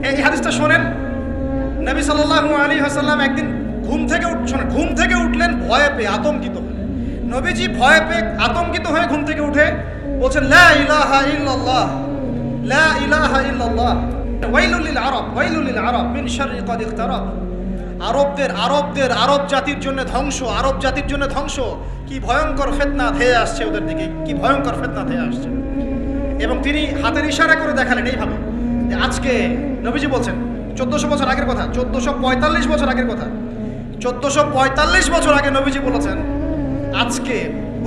এই হাদিসটা শোনেন। নবী সাল্লাল্লাহু আলাইহি ওয়াসাল্লাম একদিন ঘুম থেকে উঠলেন ভয়ে পেয়ে, আতঙ্কিত হয়ে। নবীজি ভয়ে পেয়ে আতঙ্কিত হয়ে ঘুম থেকে উঠে বলছেন, লা ইলাহা ইল্লাল্লাহ, লা ইলাহা ইল্লাল্লাহ, ওয়াইলুল লিল আরব, ওয়াইলুল লিল আরব মিন শাররি ক্বাদ ইখতারাব। আরব জাতির জন্য ধ্বংস, আরব জাতির জন্য ধ্বংস। কি ভয়ঙ্কর ফিতনা ধেয়ে আসছে ওদের দিকে, কি ভয়ঙ্কর ফিতনা ধেয়ে আসছে। এবং তিনি হাতের ইশারা করে দেখালেন এইভাবে যে আজকে, নবীজি বলছেন 1400 বছর আগের কথা, 1445 বছর আগের কথা, 1445 বছর আগে নবীজি বলেছেন আজকে,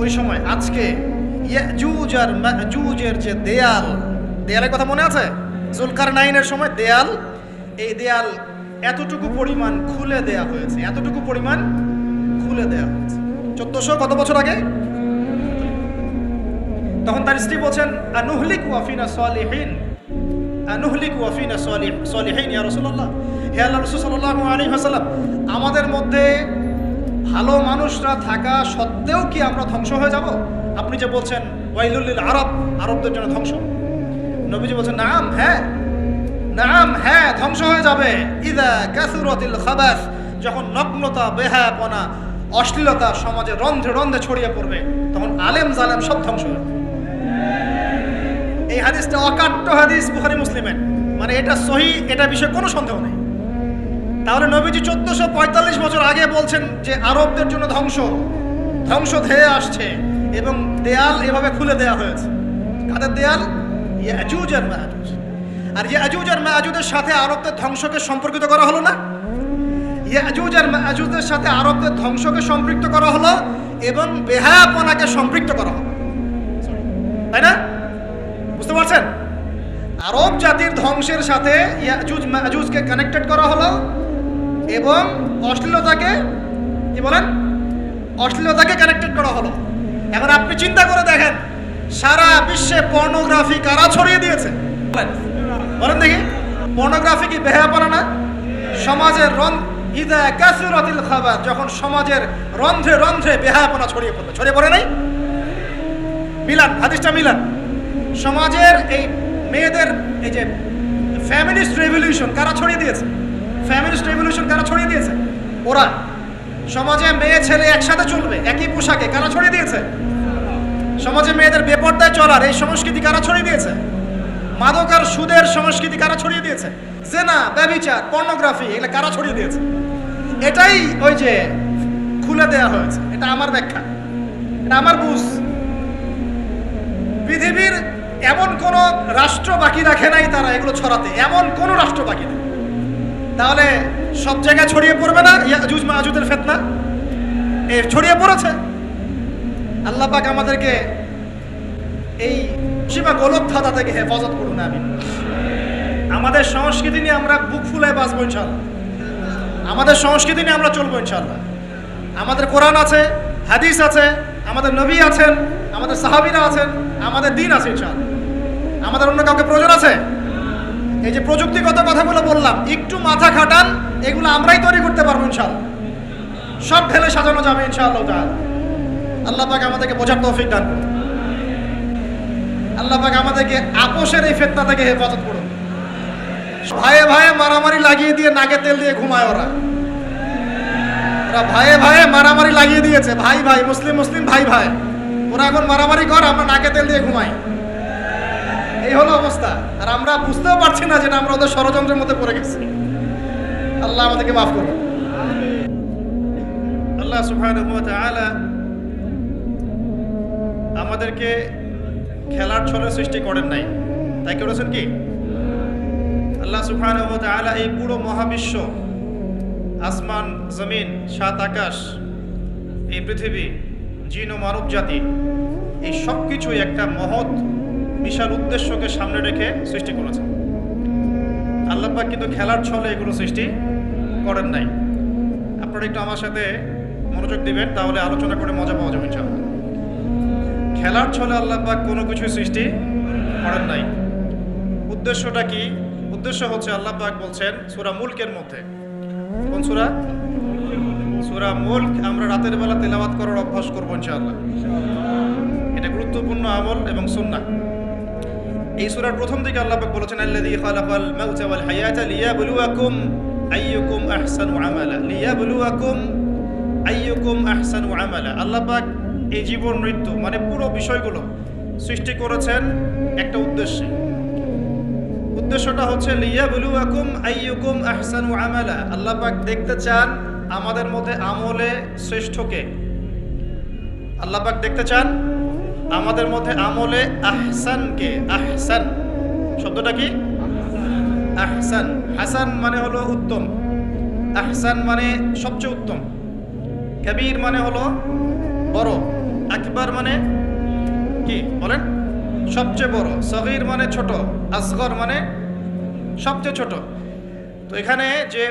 ওই সময় আজকে ইয়াজুজ আর মাজুজের যে দেয়ালের কথা মনে আছে? জুলকারনাইনের সময় দেয়াল, এই দেয়াল এতটুকু পরিমাণ খুলে দেয়া হয়েছে, এতটুকু পরিমাণ খুলে দেয়া হয়েছে 1400 কত বছর আগে। তখন তার স্ত্রী বলছেন, আনুহলিক ওয়াফিনা সালিহিন, আনুহলিক ওয়াফিনা সালিহিন ইয়া রাসূলুল্লাহ, হে আল্লাহর রাসূল সাল্লাল্লাহু আলাইহি ওয়াসাল্লাম, আমাদের মধ্যে ভালো মানুষরা থাকা সত্ত্বেও কি আমরা ধ্বংস হয়ে যাব? আপনি যে বলছেন ওয়াইলুল লিল আরব, আরবদের জন্য ধ্বংস। নবীজি বলছেন, নাম, হ্যাঁ, নাম, হ্যাঁ, ধ্বংস হয়ে যাবে। ইযা কাসুরাতিল খাবাস, যখন নগ্নতা, বেহায়াপনা, অশ্লীলতা সমাজে রন্ধ্রে রন্ধ্রে ছড়িয়ে পড়বে, তখন আলেম জালেম সব ধ্বংস হবে। এই হাদিসটা অকাট্য হাদিস, বুখারী মুসলিমের, মানে এটা সহিহ, এটা বিষয়ে কোনো সন্দেহ নেই। তাহলে নবীজি 1445 বছর আগে বলছেন যে আরবদের জন্য ধ্বংস ধেয়ে আসছে, এবং দেয়াল এভাবে খুলে দেয়া হয়েছে। কাদের দেয়াল? ইয়াজুজ আর মাজুজ। আর ইয়াজুজ আর মাজুজের সাথে আরবদের ধ্বংসকে সম্পর্কিত করা হলো না? ইয়াজুজ আর মাজুজের সাথে আরবদের ধ্বংসকে সম্পৃক্ত করা হলো এবং বেহায়াপনাকে সম্পৃক্ত করা হলো, তাই না? বুঝতে পারছেন? আরব জাতির ধ্বংসের সাথে ইয়াজুজ মাজুজকে কানেক্টেড করা হলো এবং অশ্লীলতাকে, কি বলেন, অশ্লীলতাকে কানেক্টেড করা হলো। এখন আপনি চিন্তা করে দেখেন, সারা বিশ্বে পর্নোগ্রাফি কারা ছড়িয়ে দিয়েছে? বলেন দেখি, পর্নোগ্রাফি কি বেহায়াপনা না? সমাজের ইযা কাসুরাতিল খাবাস, যখন সমাজের রন্ধ্রে রন্ধ্রে বেহায়াপনা ছড়িয়ে পড়ে নাই? মিলান, হাদিসটা মিলান। সমাজের এই মেয়েদের, এই যে ফ্যামিলিস্ট রেভলিউশন কারা ছড়িয়ে দিয়েছে? ফ্যামিলিস্ট রেভলিউশন কারা ছড়িয়ে দিয়েছে? ওরা। সমাজে মেয়ে ছেলে একসাথে চলবে একই পোশাকে, কারা ছড়িয়ে দিয়েছে? সমাজে মেয়েদের বেপর্দায় চলার এই সংস্কৃতি কারা ছড়িয়ে দিয়েছে? মাদক আর সুদের সংস্কৃতি কারা ছড়িয়ে দিয়েছে? জেনা, ব্যভিচার, পর্নোগ্রাফি, এগুলো কারা ছড়িয়ে দিয়েছে? এটাই ওই যে খুলে দেয়া হয়েছে। এটা আমার ব্যাখ্যা, এটা আমার বুঝ। পৃথিবীর এমন কোন রাষ্ট্র বাকি রাখে নাই তারা এগুলো ছড়াতে, এমন কোন রাষ্ট্র বাকি নেই। তাহলে সব জায়গায় ছড়িয়ে পড়বে না ইয়াজুজ মাজুজের ফিতনা? ছড়িয়ে পড়েছে। আল্লাহ পাক আমাদেরকে এই সীমা গোলক ধাঁধা থেকে হেফাজত করুন। আমি আমাদের সংস্কৃতি নিয়ে আমরা বুক ফুলায় বাঁচবো ইনশাআল্লাহ, আমাদের সংস্কৃতি নিয়ে আমরা চলবো ইনশাআল্লাহ। আমাদের কোরআন আছে, হাদিস আছে, আমাদের নবী আছেন, আমাদের সাহাবীরা আছেন, আমাদের দিন আছে ইনশাআল্লাহ। আমাদের অন্য কাউকে প্রয়োজন আছে? এই যে প্রযুক্তিগত কথাগুলো বললাম, একটু মাথা খাটান, এগুলো আমরাই তৈরি করতে পারবো ইনশাআল্লাহ। সব ঢেলে সাজানো যাবে ইনশাআল্লাহ তাআলা। আল্লাহ পাক আমাদেরকে বোঝার তৌফিক দান করুন। আল্লাহ পাক আমাদেরকে আপোষের এই ফিতনা থেকে হেফাজত করুন। ভাইয়ে ভাইয়ে মারামারি লাগিয়ে দিয়ে নাকে তেল দিয়ে ঘুমায় ওরা ভাইয়ে ভাইয়ে মারামারি লাগিয়ে দিয়েছে, ভাই ভাই, মুসলিম মুসলিম, ভাই ভাই, ওরা এখন মারামারি কর, আমরা নাকে তেল দিয়ে ঘুমাই। এই হলো অবস্থা। আর আমরা বুঝতেও পারছি না যেটা আমরা ওদের ষড়যন্ত্রের মধ্যে পড়ে গেছি। আল্লাহ আমাদেরকে মাফ করুন। আল্লাহ সুবহানাহু ওয়া তাআলা আমাদেরকে খেলার ছলে সৃষ্টি করেন নাই, তাই করেছেন কি? আল্লাহ সুবহানাহু ওয়া তাআলা এই পুরো মহাবিশ্ব, আসমান জমিন, সাত আকাশ, এই পৃথিবী, জিন ও মানব জাতি, এই সব কিছুই একটা মহৎ বিশাল উদ্দেশ্যকে সামনে রেখে সৃষ্টি করেছে। আল্লাহ পাক কিন্তু খেলার ছলে এগুলো সৃষ্টি করেন নাই। আপনারা একটু আমার সাথে মনোযোগ দিবেন, তাহলে আলোচনা করে মজা পাওয়া যাবে ইনশাআল্লাহ। খেলার ছলে আল্লাহ পাক কোনো কিছু সৃষ্টি করেন নাই। উদ্দেশ্যটা কি? উদ্দেশ্য হচ্ছে আল্লাহ পাক বলছেন সূরা মুলকের মধ্যে, কোন সূরা? সূরা মুলক। আমরা রাতের বেলা তেলাওয়াত করার অভ্যাস করবো ইনশাআল্লাহ। এটা গুরুত্বপূর্ণ আমল এবং সুন্নাহ। এই সূরার প্রথম দিকে আল্লাহ পাক বলেছেন আল্লাযী খালাকাল মাউতা ওয়াল হায়াতা লিয়াবলুয়াকুম আইয়ুকুম আহসানু আমালা লিয়াবলুয়াকুম আইয়ুকুম আহসানু আমালা। আল্লাহ পাক এই জীবন মৃত্যু মানে পুরো বিষয়গুলো সৃষ্টি করেছেন একটা উদ্দেশ্যে। উদ্দেশ্যটা হচ্ছে লিয়াবলুয়াকুম আইয়ুকুম আহসানু আমালা। আল্লাহ পাক দেখতে চান আমাদের মধ্যে আমলে শ্রেষ্ঠকে। আল্লাহ পাক দেখতে চান আমাদের মধ্যে আমলে আহসানকে। আহসান শব্দটা কি? আহসান। হাসান মানে হলো উত্তম, আহসান মানে সবচেয়ে উত্তম, কবির মানে হলো বড়, আকবার মানে কি বলেন? সবচেয়ে বড়, সগীর মানে ছোট, আসগর মানে সবচেয়ে ছোট। তো এখানে যে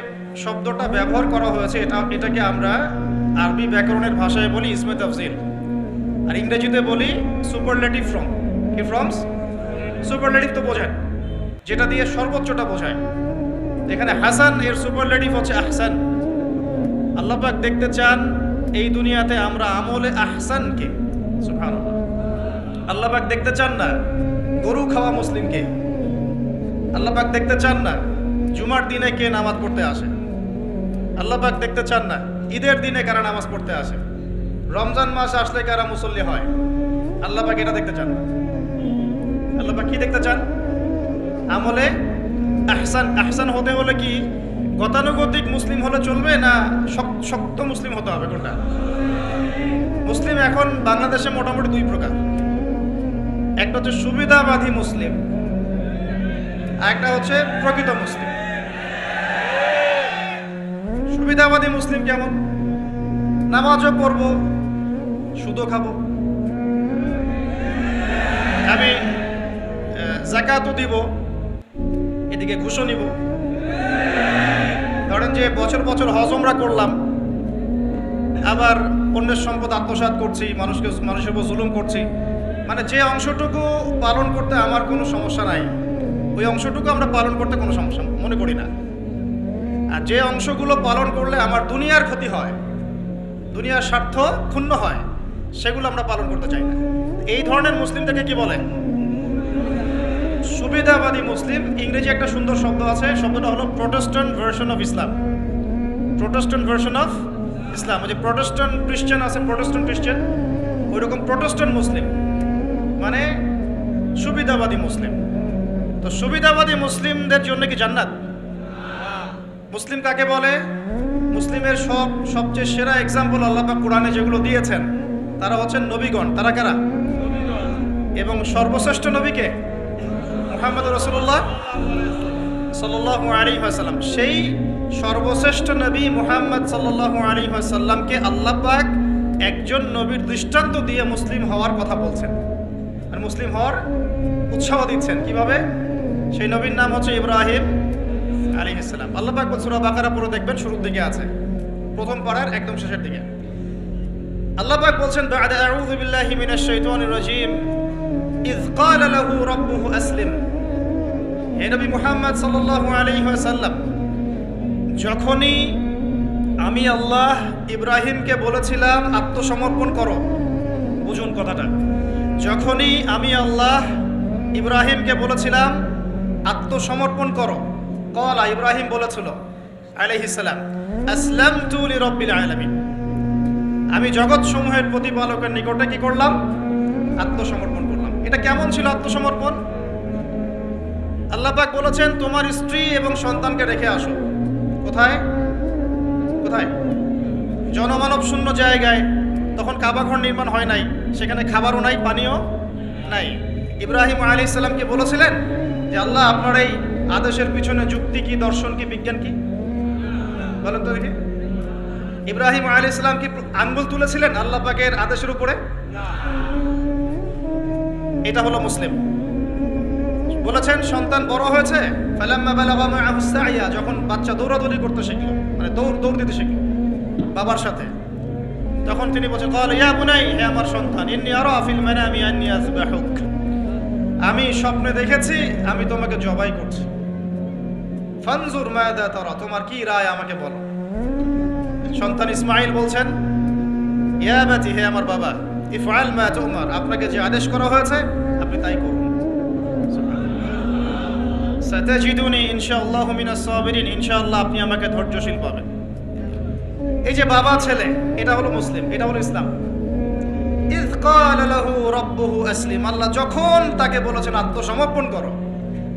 শব্দটা ব্যবহার করা হয়েছে এটাকে আমরা আরবি ব্যাকরণের ভাষায় বলি ইসমে তাফজিল, আর ইংরেজিতে বলি সুপারলেটিভ ফর্ম। কি ফর্মস? সুপারলেটিভ তো বোঝায়, যেটা দিয়ে সর্বোচ্চটা বোঝায়। এখানে হাসান এর সুপারলেটিভ হচ্ছে আহসান। আল্লাহ পাক দেখতে চান এই দুনিয়াতে আমরা আমলে আহসানকে। সুবহানাল্লাহ। আল্লাহ পাক দেখতে চান না গরু খাওয়া মুসলিমকে। আল্লাহ পাক দেখতে চান না জুমার দিনে কে নামাজ পড়তে আসে। আল্লাহ পাক দেখতে চান না ঈদের দিনে কারা নামাজ পড়তে আসে, রমজান মাস আসলে কারা মুসল্লি হয়। আল্লাহ পাক এটা দেখতে চান না। আল্লাহ পাক কি দেখতে চান? আমলে আহসান। আহসান হতে হলে কি গতানুগতিক মুসলিম হলে চলবে না শক্ত মুসলিম হতে হবে? কোনটা? মুসলিম এখন বাংলাদেশে মোটামুটি দুই প্রকার। একটা হচ্ছে সুবিধাবাদী মুসলিম, আর একটা হচ্ছে প্রকৃত মুসলিম। সুবিধাবাদী মুসলিম কেমন? নামাজও পড়বো, সুদও খাবো, আমি যাকাতও দিব, এদিকে ঘুষও নিব। ধরেন যে বছর বছর হজ উমরা করলাম, আবার অন্যের সম্পদ আত্মসাৎ করছি, মানুষের উপর জুলুম করছি। মানে যে অংশটুকু পালন করতে আমার কোনো সমস্যা নাই, ওই অংশটুকু আমরা পালন করতে কোনো সমস্যা মনে করি না। আর যে অংশগুলো পালন করলে আমার দুনিয়ার ক্ষতি হয়, দুনিয়ার স্বার্থ ক্ষুণ্ণ হয়, সেগুলো আমরা পালন করতে চাই না। এই ধরনের মুসলিমদেরকে কি বলে? সুবিধাবাদী মুসলিম। ইংরেজি একটা সুন্দর শব্দ আছে, শব্দটা হলো Protestant version of Islam. Protestant version of Islam. ওই যে প্রোটেস্ট্যান্ট খ্রিস্টান আছে, প্রোটেস্ট্যান্ট খ্রিস্টান, ওই রকম প্রোটেস্ট্যান্ট মুসলিম মানে সুবিধাবাদী মুসলিম। তো সুবিধাবাদী মুসলিমদের জন্য কি জান্নাত? মুসলিম কাকে বলে? মুসলিমের সবচেয়ে সেরা এক্সাম্পল আল্লাহ পাক কোরআনে যেগুলো দিয়েছেন তারা হচ্ছেন নবীগণ। তারা কারা? এবং সর্বশ্রেষ্ঠ নবীকে মুহাম্মদ রাসূলুল্লাহ সাল্লাল্লাহু আলাইহি ওয়াসাল্লাম। সেই সর্বশ্রেষ্ঠ নবী মুহাম্মদ সাল্লাল্লাহু আলাইহি ওয়াসাল্লামকে আল্লাহ পাক একজন নবীর দৃষ্টান্ত দিয়ে মুসলিম হওয়ার কথা বলছেন, আর মুসলিম হওয়ার উৎসাহ দিচ্ছেন। কিভাবে? সেই নবীর নাম হচ্ছে ইব্রাহিম আলাইহিস সালাম। আল্লাহ পাক সূরা বাকারা পড়ে দেখবেন, শুরুর দিকে আছে, প্রথম পারার একদম শেষের দিকে। আল্লাহ পাক বলছেন বা'দা আউযু বিল্লাহি মিনাশ শাইতানির রাজীম ইয ক্বালা লাহু রাব্বুহু আসলিম। হে নবী মুহাম্মদ সাল্লাল্লাহু আলাইহি ওয়াসাল্লাম, যখনই আমি আল্লাহ ইব্রাহিমকে বলেছিলাম আত্মসমর্পণ করো, বুঝুন কথাটা, যখনই আমি আল্লাহ ইব্রাহিমকে বলেছিলাম আত্মসমর্পণ করো, ক্বালা ইব্রাহিম বলেছিল আলাইহিস সালাম আসলামতু লিরাব্বিল আলামিন, আমি জগৎ সমূহের প্রতিপালকের নিকটে কি করলাম? আত্মসমর্পণ করলাম। এটা কেমন ছিল আত্মসমর্পণ? আল্লাহ পাক বলেছেন তোমার স্ত্রী এবং সন্তানকে রেখে আসো। কোথায়? কোথায়? জনমানব শূন্য জায়গায়। তখন কাবাঘর নির্মাণ হয় নাই, সেখানে খাবারও নাই, পানিও নাই। ইব্রাহিম আলাইহিস সালামকে বলেছিলেন যে আল্লাহ আপনার এই আদেশের পিছনে যুক্তি কি, দর্শন কি, বিজ্ঞান কি? বলেন তো দেখি। ইব্রাহিম আলাইহিস সালাম কি আঙ্গুল তুলেছিলেন আল্লাহ পাকের আদেশের উপরে? এটা হলো মুসলিম। বলেছেন সন্তান বড় হয়েছে, ফালাম্মা বালাগা মাআহু সাইয়া, যখন বাচ্চা দৌড়াদৌড়ি করতে শিখলো, মানে দৌড় দিতে শিখলো বাবার সাথে, তখন তিনি বলছেন ক্বালা ইয়া বুনাই, হে আমার সন্তান, ইন্নী আরা ফিল মানামি আন্নী আযবাহুক, আমি স্বপ্নে দেখেছি আমি তোমাকে জবাই করছি। ফানজুর মাযা তারা, তোমার কি রায় আমাকে বলো। সন্তান ইসমাঈল বলছেন ইয়া বাতি, হে আমার বাবা, ইফআল মা তুমার, আপনাকে যে আদেশ করা হয়েছে আপনি তাই করুন। সাতাজিদুনি ইনশাআল্লাহু মিনাস সাবিরিন, ইনশাআল্লাহ আপনি আমাকে ধৈর্যশীল পাবেন। এই যে বাবা ছেলে, এটা হলো মুসলিম, এটা হলো ইসলাম। ইয ক্বালা লাহু রাব্বুহু আসলিম, আল্লাহ যখন তাকে বলেছেন আত্মসমর্পণ করো,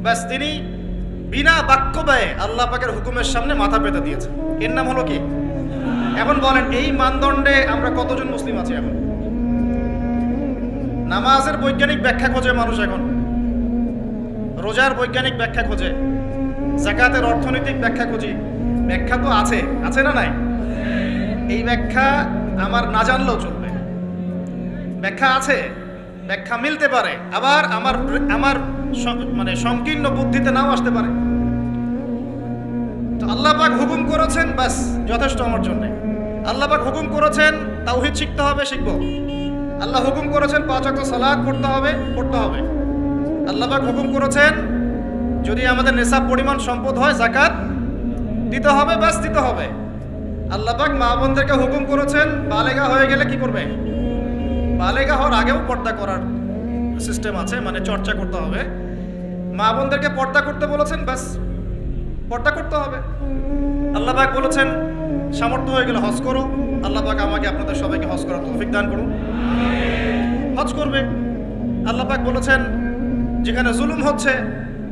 ব্যাস তিনি বিনা বাক্য ব্যয়ে আল্লাহ পাকের হুকুমের সামনে মাথা পেতে দিয়েছে। এর নাম হলো কি? এখন বলেন এই মানদণ্ডে আমরা কতজন মুসলিম আছি? এখন নামাজের বৈজ্ঞানিক ব্যাখ্যা খোঁজে মানুষ, এখন রোজার বৈজ্ঞানিক ব্যাখ্যা খোঁজে, যাকাতের অর্থনৈতিক ব্যাখ্যা খুঁজি। ব্যাখ্যা তো আছে, আছে না নাই? এই ব্যাখ্যা আমার না জানলেও চলবে। ব্যাখ্যা আছে, ব্যাখ্যা মিলতে পারে, আবার আমার মানে সংকীর্ণ বুদ্ধিতে নাও আসতে পারে। তো আল্লাহ পাক হুকুম করেছেন, বাস যথেষ্ট আমার জন্য। আল্লাহ পাক হুকুম করেছেন তাওহীদ শিখতে হবে, শিখবো। আল্লাহ হুকুম করেছেন 5 ওয়াক্ত সালাত পড়তে হবে, পড়তে হবে। আল্লাহ পাক হুকুম করেছেন যদি আমাদের নেশাব পরিমাণ সম্পদ হয় যাকাত দিতে হবে, বাস দিতে হবে। আল্লাহ পাক মা বোনদেরকে হুকুম করেছেন বালেগা হয়ে গেলে কি করবে? বালেগা হওয়ার আগেও পর্দা করার সিস্টেম আছে, মানে চর্চা করতে হবে। মা বোনদেরকে পর্দা করতে বলেছেন, বাস পর্দা করতে হবে। আল্লাহ পাক বলেছেন সামর্থ্য হয়ে গেলে হজ করো। আল্লাহ পাক আমাকে আপনাদের সবাইকে হজ করার তৌফিক দান করুন, হজ করবে। আল্লাহ পাক বলেছেন যেখানে জুলুম হচ্ছে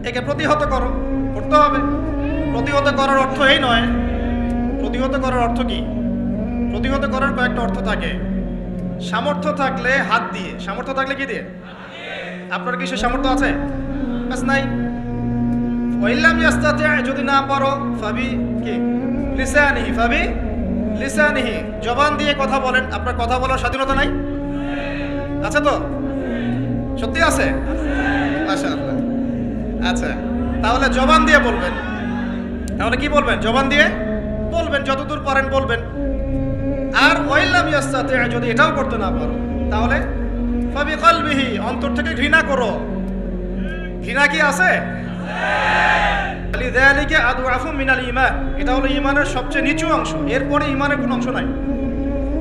একে প্রতিহত করো, করতে হবে। প্রতিহত করার অর্থ এই নয়। প্রতিহত করার অর্থ কি? প্রতিহত করার কয়েকটা অর্থ থাকে। সামর্থ্য থাকলে হাত দিয়ে, সামর্থ্য থাকলে কি দিয়ে? আপনার কি সে সামর্থ্য আছে? বাস নাই। ওয়াইল্লাম ইয়াস্তাতি, যদি না পারো ফাবি কি লিসানিহি, ফাবি লিসানিহি, জবান দিয়ে কথা বলেন। আপনার কথা বলার স্বাধীনতা নাই? আছে তো? সত্যি আছে? মাশাআল্লাহ। আচ্ছা, তাহলে জবান দিয়ে বলবেন। তাহলে কি বলবেন? জবান দিয়ে বলবেন, যতদূর পারেন বলবেন। আর ওয়াইল্লাম ইয়াস্তাতি, যদি এটাও করতে না পারো তাহলে ফাবি কলবিহি, অন্তর থেকে ঘৃণা করো। ঘৃণা কি আছে? লিযালিকা আদওয়াফু মিনাল ঈমান, এটা হলো ঈমানের সবচেয়ে নিচু অংশ। এরপরে ঈমানের কোনো অংশ নাই।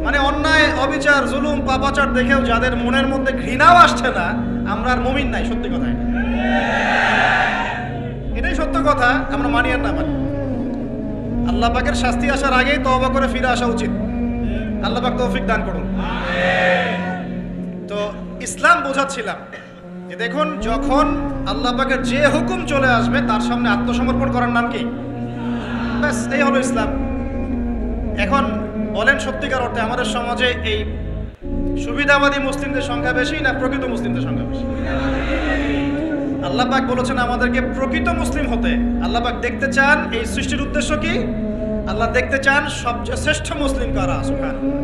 মানে অন্যায়, অবিচার, জুলুম, পাপাচার দেখেও যাদের মনের মধ্যে ঘৃণাও আসছে না, আমরা আর মুমিন নাই। সত্যি কথা, এটাই সত্য কথা। আমরা মানি আর না মানি, আল্লাহ পাকের শাস্তি আসার আগেই তওবা করে ফিরে আসা উচিত। আল্লাহ পাক তৌফিক দান করুন। তো ইসলাম বোঝাচ্ছিলাম যে দেখুন, যখন আল্লাহ পাকের যে হুকুম চলে আসবে তার সামনে আত্মসমর্পণ করার নাম কি? ব্যাস এই হলো ইসলাম। এখন বলেন সত্যিকার অর্থে আমাদের সমাজে এই সুবিধাবাদী মুসলিমদের সংখ্যা বেশি না প্রকৃত মুসলিমদের সংখ্যা বেশি? আল্লাহ পাক বলেছেন আমাদেরকে প্রকৃত মুসলিম হতে। আল্লাহ পাক দেখতে চান, এই সৃষ্টির উদ্দেশ্য কি? আল্লাহ দেখতে চান সবচেয়ে শ্রেষ্ঠ মুসলিম কারা। সুবহানাল্লাহ,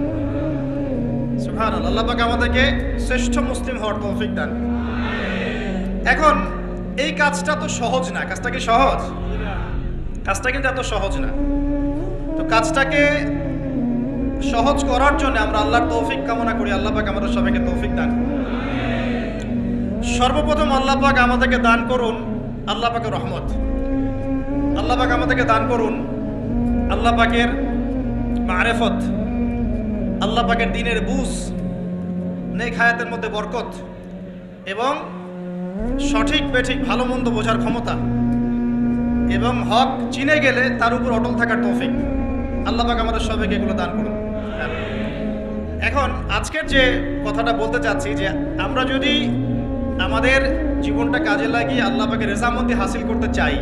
সুবহানাল্লাহ। আল্লাহ পাক আমাদেরকে শ্রেষ্ঠ মুসলিম হওয়ার তৌফিক দান। এখন এই কাজটা তো সহজ না। কাজটা কি সহজ? কাজটা কিন্তু এত সহজ না। তো কাজটাকে সহজ করার জন্য আমরা আল্লাহর তৌফিক কামনা করি। আল্লাহ পাক আমাদের সবাইকে তৌফিক দান। সর্বপ্রথম আল্লাহ পাক আমাদেরকে দান করুন আল্লাহ পাকের রহমত। আল্লাহ পাক আমাদেরকে দান করুন আল্লাহ পাকের মারেফত, আল্লাহ পাকের দ্বীনের বুঝ, নেক হায়াতের মধ্যে বরকত এবং সঠিক বেঠিক ভালো মন্দ বোঝার ক্ষমতা এবং হক চিনে গেলে তার উপর অটল থাকার তৌফিক। আল্লাহ পাক আমাদের সবাইকে এগুলো দান করুন। এখন আজকের যে কথাটা বলতে চাচ্ছি যে আমরা যদি আমাদের জীবনটা কাজে লাগিয়ে আল্লাহ পাকের রেজামন্দি হাসিল করতে চাই,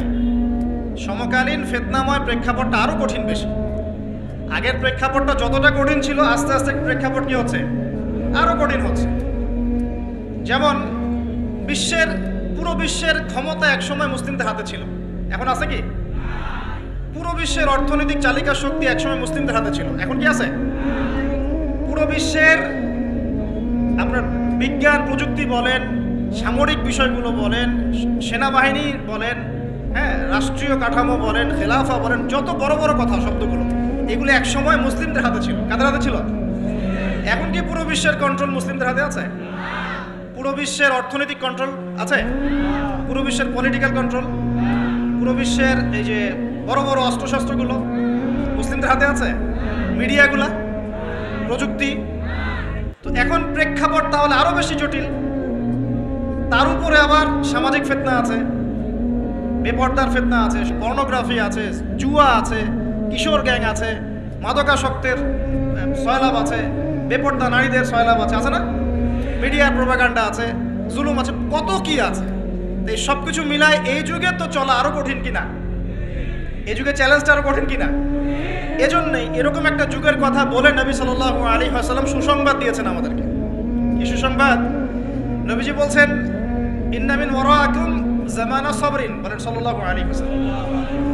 সমকালীন ফিতনাময় প্রেক্ষাপটটা আরও কঠিন বেশি। আগের প্রেক্ষাপটটা যতটা কঠিন ছিল, আস্তে আস্তে প্রেক্ষাপট কি হচ্ছে? আরও কঠিন হচ্ছে। যেমন পুরো বিশ্বের ক্ষমতা একসময় মুসলিমদের হাতে ছিল, এখন আছে কি? পুরো বিশ্বের অর্থনৈতিক চালিকা শক্তি একসময় মুসলিমদের হাতে ছিল, এখন কি আছে? পুরো বিশ্বের আপনার বিজ্ঞান প্রযুক্তি বলেন, সামরিক বিষয়গুলো বলেন, সেনাবাহিনী বলেন, হ্যাঁ, রাষ্ট্রীয় কাঠামো বলেন, খেলাফা বলেন, যত বড় বড় কথা শব্দগুলো, এগুলো একসময় মুসলিমদের হাতে ছিল। কাদের হাতে ছিল? এখন কি পুরো বিশ্বের কন্ট্রোল মুসলিমদের হাতে আছে? পুরো বিশ্বের অর্থনৈতিক কন্ট্রোল আছে? পুরো বিশ্বের পলিটিক্যাল কন্ট্রোল, পুরো বিশ্বের এই যে বড় বড় অস্ত্রশস্ত্রগুলো মুসলিমদের হাতে আছে? মিডিয়াগুলা, প্রযুক্তি। তো এখন প্রেক্ষাপট তাহলে আরো বেশি জটিল। তার উপরে আবার সামাজিক ফিতনা আছে, বেপর্দার ফিতনা আছে, পর্নোগ্রাফি আছে, জুয়া আছে, কিশোর গ্যাং আছে, মাদকাসক্তের সয়লাভ আছে, বেপর্দা নারীদের সয়লাভ আছে না, মিডিয়ার প্রোপাগান্ডা আছে, জুলুম আছে, কত কি আছে। এই সব কিছু মিলায় এই যুগে তো চলা আরো কঠিন কিনা, এই যুগে চ্যালেঞ্জটা আরো কঠিন কিনা। এজন্যই এরকম একটা যুগের কথা বলে নবী সাল্লাল্লাহু আলাইহি ওয়াসাল্লাম সুসংবাদ দিয়েছেন আমাদেরকে। কি সুসংবাদ? নবীজি বলছেন, ইন্না মিন ওয়ারাকুম জামানা সাবরিন, বলেন সাল্লাল্লাহু আলাইহি ওয়াসাল্লাম,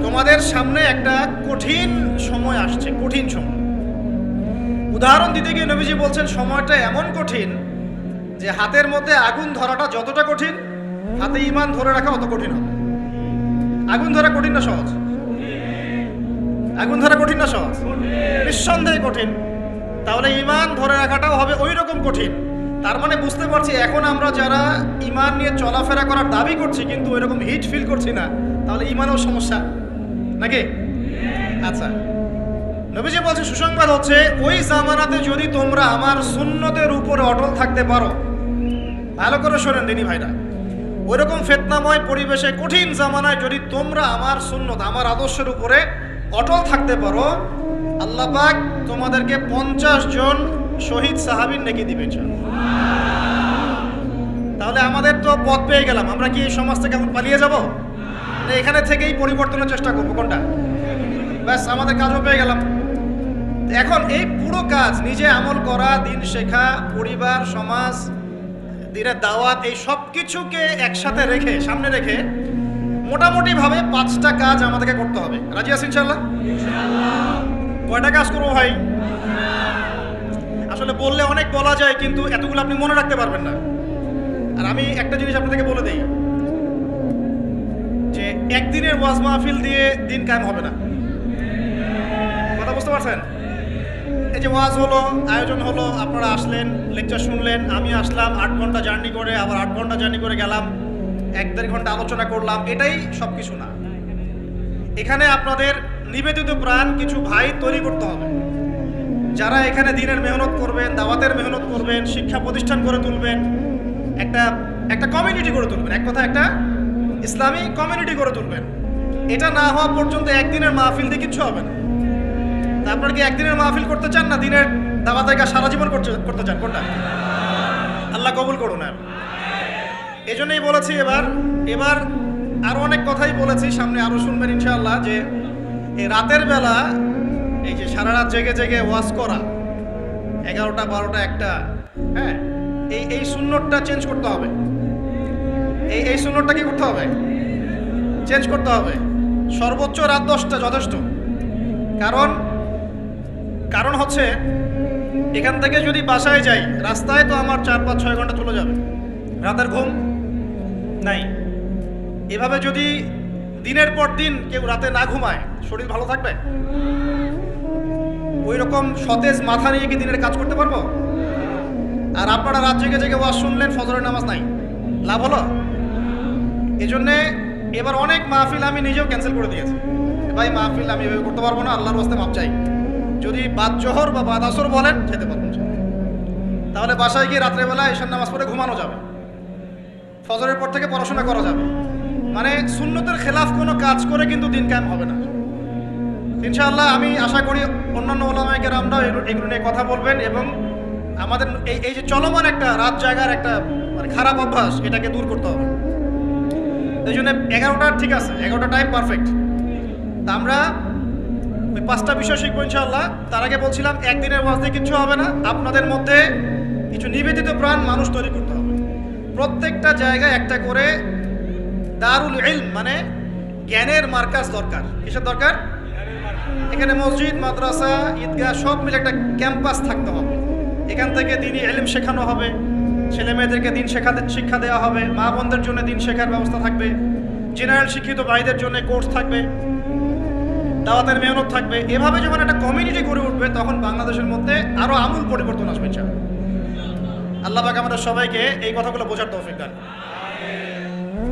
তোমাদের সামনে একটা কঠিন সময় আসছে, কঠিন সময়। উদাহরণ দিতে গিয়ে নবীজি বলছেন সময়টা এমন কঠিন যে হাতের মধ্যে আগুন ধরাটা যতটা কঠিন, হাতে ঈমান ধরে রাখা অত কঠিন হবে। আগুন ধরা কঠিন না সহজ? আগুন ধরা কঠিন না সহজ? নিঃসন্দেহে কঠিন। তাহলে ঈমান ধরে রাখাটাও হবে ওই রকম কঠিন। তার মানে বুঝতে পারছি এখন আমরা যারা ঈমান নিয়ে চলাফেরা করার দাবি করছি কিন্তু ওই রকম হিট ফিল করছি না, তাহলে ঈমানেও সমস্যা নাকি? আচ্ছা, নবীজি বলছে সুসংবাদ হচ্ছে ওই জামানাতে যদি তোমরা আমার সুন্নতের উপরে অটল থাকতে পারো, ভালো করে শোনেন দিনী ভাইরা, ওই রকম ফিতনাময় পরিবেশে কঠিন জামানায় যদি তোমরা আমার সুন্নত, আমার আদর্শের উপরে অটল থাকতে পারো, আল্লাহ পাক তোমাদেরকে 50 জন শহীদ সাহাবীর নেকি দিবেন। তাহলে আমাদের তো পথ পেয়ে গেলাম। আমরা কি এই সমাজ থেকে এখন পালিয়ে যাব? এখানে থেকেই পরিবর্তনের চেষ্টা করবো। কোনটা? ব্যাস, আমাদের কাজও পেয়ে গেলাম। এখন এই পুরো কাজ নিজে আমল করা, দিন শেখা, পরিবার, সমাজ, দিনের দাওয়াত, এই সব কিছুকে একসাথে রেখে, সামনে রেখে মোটামুটি ভাবে 5টা কাজ আমাদেরকে করতে হবে। রাজি আছেন ইনশাআল্লাহ? কয়টা কাজ করবো ভাই? আসলে বললে অনেক বলা যায়, কিন্তু এতগুলো আপনি মনে রাখতে পারবেন না। আর আমি একটা জিনিস আপনাদেরকে বলে দেই যে একদিনের ওয়াজ মাহফিল দিয়ে দিন কায়েম হবে না। কথা বুঝতে পারছেন? এই যে ওয়াজ হলো, আয়োজন হলো, আপনারা আসলেন, লেকচার শুনলেন, আমি আসলাম 8 ঘন্টা জার্নি করে, আবার 8 ঘন্টা জার্নি করে গেলাম, 1-1.5 ঘন্টা আলোচনা করলাম, এটাই সব কিছু না। এখানে আপনাদের নিবেদিত প্রাণ কিছু ভাই তৈরি করতে হবে, যারা এখানে দিনের মেহনত করবেন, দাওয়াতের মেহনত করবেন, শিক্ষা প্রতিষ্ঠান করে তুলবেন, একটা কমিউনিটি গড়ে তুলবেন। এক কথা, একটা ইসলামী কমিউনিটি গড়ে তুলবেন। এটা না হওয়া পর্যন্ত একদিনের মাহফিল দিয়ে কিচ্ছু হবে না। তা আপনারা কি একদিনের মাহফিল করতে চান, না দিনের দাওয়াতের কাজ সারা জীবন করতে চান? কোনটা? আল্লাহ কবুল করুন। এই জন্যই বলেছি এবার আরো অনেক কথাই বলেছি, সামনে আরো শুনবেন ইনশাআল্লাহ, যে এই রাতের বেলা এই যে সারা রাত জেগে জেগে ওয়াজ করা, 11টা 12টা 1টা, হ্যাঁ, এই সুন্নতটা চেঞ্জ করতে হবে। এই সুন্নতটা কি করতে হবে? চেঞ্জ করতে হবে। সর্বোচ্চ রাত 10টা যথেষ্ট। কারণ হচ্ছে এখান থেকে যদি বাসায় যাই, রাস্তায় তো আমার 4-5-6 ঘন্টা চলে যাবে, রাতের ঘুম নাই। এভাবে যদি দিনের পর দিন কেউ রাতে না ঘুমায়, শরীর ভালো থাকবে? ওই রকম সতেজ মাথা নিয়ে কি দিনের কাজ করতে পারবো? আর আপনারা রাত জেগে জেগে ওয়াজ শুনলেন, ফজরের নামাজ নাই, লাভ হলো? এই জন্যে এবার অনেক মাহফিল আমি নিজেও ক্যান্সেল করে দিয়েছি। ভাই মাহফিল আমি এভাবে করতে পারবো না, আল্লাহর ওয়াস্তে মাপ চাই। যদি বাদ জোহর বা বাদ আসর বলেন যেতে পারবেন, তাহলে বাসায় গিয়ে রাত্রেবেলা এশার নামাজ পড়ে ঘুমানো যাবে, ফজরের পর থেকে পড়াশোনা করা যাবে। মানে সুন্নতের খেলাফ কোনো কাজ করে কিন্তু দিন কায়েম হবে না ইনশাআল্লাহ। আমি আশা করি অন্যান্য ওলামায়ে কেরামরাও এগুলো নিয়ে কথা বলবেন, এবং আমাদের এই যে চলমান একটা রাত জায়গার একটা মানে খারাপ অভ্যাস, এটাকে দূর করতে হবে। এই জন্য 11টা ঠিক আছে, 11টা টাইম পারফেক্ট। তা আমরা ওই 5টা বিষয় শিখবো ইনশাআল্লাহ। তার আগে বলছিলাম একদিনের ওয়াজ দিয়ে কিচ্ছু হবে না, আপনাদের মধ্যে কিছু নিবেদিত প্রাণ মানুষ তৈরি করতে হবে। প্রত্যেকটা জায়গায় একটা করে দারুল ইলম মানে জ্ঞানের মার্কাজ দরকার। কিসের দরকার? এখানে মসজিদ, মাদ্রাসা, ঈদগাহ সব মিলে একটা ক্যাম্পাস থাকতে হবে। এখান থেকে দিনই ইলম শেখানো হবে, ছেলে মেয়েদেরকে দিন শিক্ষা দেওয়া হবে, মা বোনদের জন্য দিন শেখার ব্যবস্থা থাকবে, জেনারেল শিক্ষিত ভাইদের জন্য কোর্স থাকবে, দাওয়াতের মেহনত থাকবে। এভাবে যখন একটা কমিউনিটি গড়ে উঠবে, তখন বাংলাদেশের মধ্যে আরো আমূল পরিবর্তন আসবে ইনশাআল্লাহ। আল্লাহ পাক আমাদের সবাইকে এই কথাগুলো বোঝার তৌফিক দান।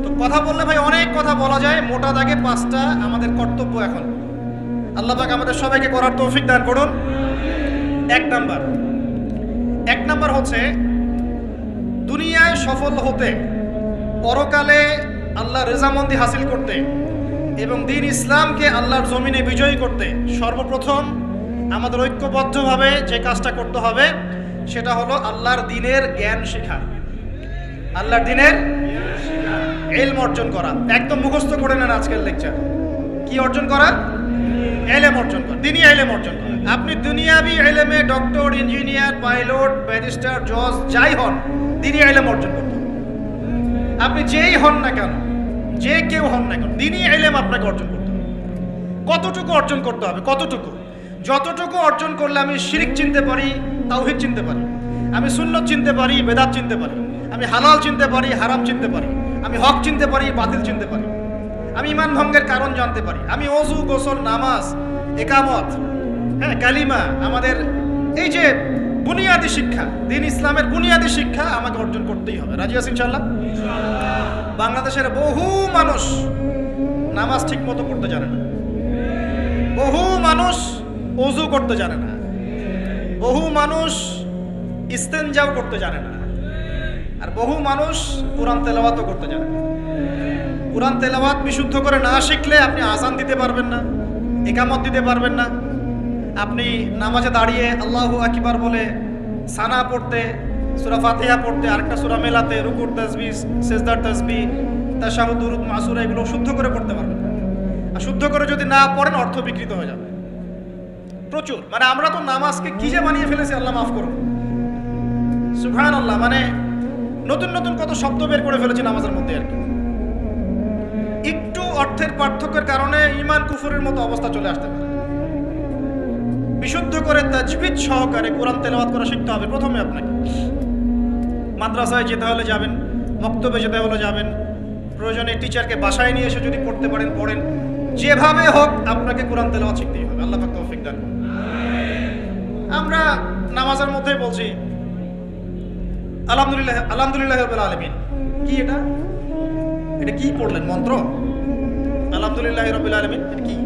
তো কথা বললে ভাই অনেক কথা বলা যায়, মোটা দাগে 5টা আমাদের কর্তব্য এখন আল্লাহ পাক আমাদের সবাইকে করার তৌফিক দান করুন। এক নাম্বার হচ্ছে দুনিয়ায় সফল হতে, পরকালে আল্লাহ রেজামন্দি হাসিল করতে এবং দ্বীন ইসলামকে আল্লাহর জমিনে বিজয়ী করতে সর্বপ্রথম আমাদের ঐক্যবদ্ধভাবে যে কাজটা করতে হবে সেটা হলো আল্লাহর দ্বীনের জ্ঞান শেখা, আল্লাহর দ্বীনের ইলম অর্জন করা। একদম মুখস্থ করে নেন আজকের লেকচার। কি অর্জন করা? ইলম অর্জন করা, দ্বীনি ইলম অর্জন করা। আপনি দুনিয়াবি ইলমে ডক্টর, ইঞ্জিনিয়ার, পাইলট, ব্যারিস্টার, জজ যাই হন, দ্বীনি ইলম অর্জন করতে হবে। আপনি যেই হন না কেন, যে কেউ হন না কেন, দ্বীনি ইলম আপনাকে অর্জন করতে হবে। কতটুকু অর্জন করতে হবে? কতটুকু? যতটুকু অর্জন করলে আমি শিরিক চিনতে পারি, তাওহীদ চিনতে পারি, আমি সুন্নত চিনতে পারি, বেদাত চিনতে পারি, আমি হালাল চিনতে পারি, হারাম চিনতে পারি, আমি হক চিনতে পারি, বাতিল চিনতে পারি, আমি ঈমান ভঙ্গের কারণ জানতে পারি, আমি ওযু, গোসল, নামাজ, ইকামত, কালিমা, আমাদের এই যে বুনিয়াদী শিক্ষা, দ্বীন ইসলামের বুনিয়াদী শিক্ষা আমাকে অর্জন করতেই হবে। রাজি আছেন ইনশাআল্লাহ? বাংলাদেশের বহু মানুষ নামাজ ঠিক মতো পড়তে জানে না, বহু মানুষ ওযু করতে জানে না, বহু মানুষ ইস্তেনজাও করতে জানে না, আর বহু মানুষ কোরআন তেলাওয়াতও করতে জানে না। কোরআন তেলাওয়াত বিশুদ্ধ করে না শিখলে আপনি আযান দিতে পারবেন না, ইকামত দিতে পারবেন না। আপনি নামাজে দাঁড়িয়ে আল্লাহু আকবার বলে সানা পড়তে, সূরা ফাতিহা পড়তে, আরেকটা সূরা মেলাতে, রুকুর তাসবিহ, সিজদার তাসবিহ, তাশাহুদ, দুরুদ, মাসুরা এগুলো শুদ্ধ করে পড়তে পারবেন না। আর শুদ্ধ করে যদি না পড়েন অর্থ বিকৃত হয়ে যাবে প্রচুর। মানে আমরা তো নামাজকে কি যে বানিয়ে ফেলেছি, আল্লাহ মাফ করুন, সুবহানাল্লাহ। মানে নতুন নতুন কত শব্দ বের করে ফেলেছি নামাজের মধ্যে আর কি। একটু অর্থের পার্থক্যের কারণে ঈমান কুফরের মতো অবস্থা চলে আসতে পারে। বিশুদ্ধ করে তাজবিদ সহকারে কোরআন তেলাওয়াত করা শিখতে হবে প্রথমে আপনাকে। মাদ্রাসায় যেতে হলে যাবেন, মক্তবে যেতে হলে যাবেন, প্রয়োজনে টিচারকে বাসায় নিয়ে এসে যদি পড়তে পারেন পড়েন, যেভাবে হোক আপনাকে কোরআন তেলাওয়াত শিখতেই হবে। আল্লাহ পাক তৌফিক দান করুন। আমরা নামাজের মধ্যেই বলছি আলহামদুলিল্লাহ, আলহামদুলিল্লাহি রাব্বিল আলামিন। কি এটা? এটা কি পড়লেন মন্ত্র? আলহামদুলিল্লাহি রাব্বিল আলামিন এটা কি?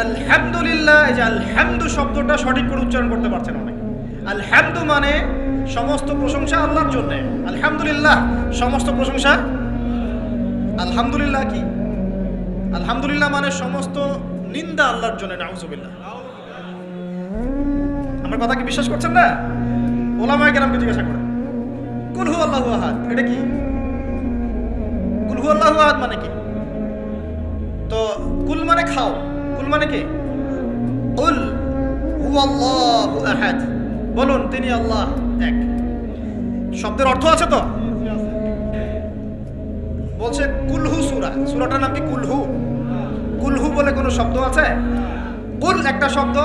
আলহামদুলিল্লাহ। এই যে আলহামদু শব্দটা সঠিক করে উচ্চারণ করতে পারছেন অনেক। আলহামদু মানে সমস্ত প্রশংসা আল্লাহর জন্য। আলহামদুলিল্লাহ সমস্ত প্রশংসা। আলহামদুলিল্লাহ কি? আলহামদুলিল্লাহ মানে সমস্ত নিন্দা আল্লাহর জন্য। নাউযুবিল্লাহ। আমার কথা কি বিশ্বাস করছেন না? ওলামায়ে কেরামকে জিজ্ঞাসা করেন। কুল হু আল্লাহু আহাদ এটা কি? কুল হু আল্লাহু আহাদ মানে কি? তো কুল মানে খাও, কুল মানে কি? কুল হু আল্লাহু আহাদ, বলুন তিনি আল্লাহ এক। শব্দের অর্থ আছে তো? বলছে কুলহু সূরা, সূরাটার নাম কি কুলহু? কুলহু বলে কোনো শব্দ আছে? কুল একটা শব্দ,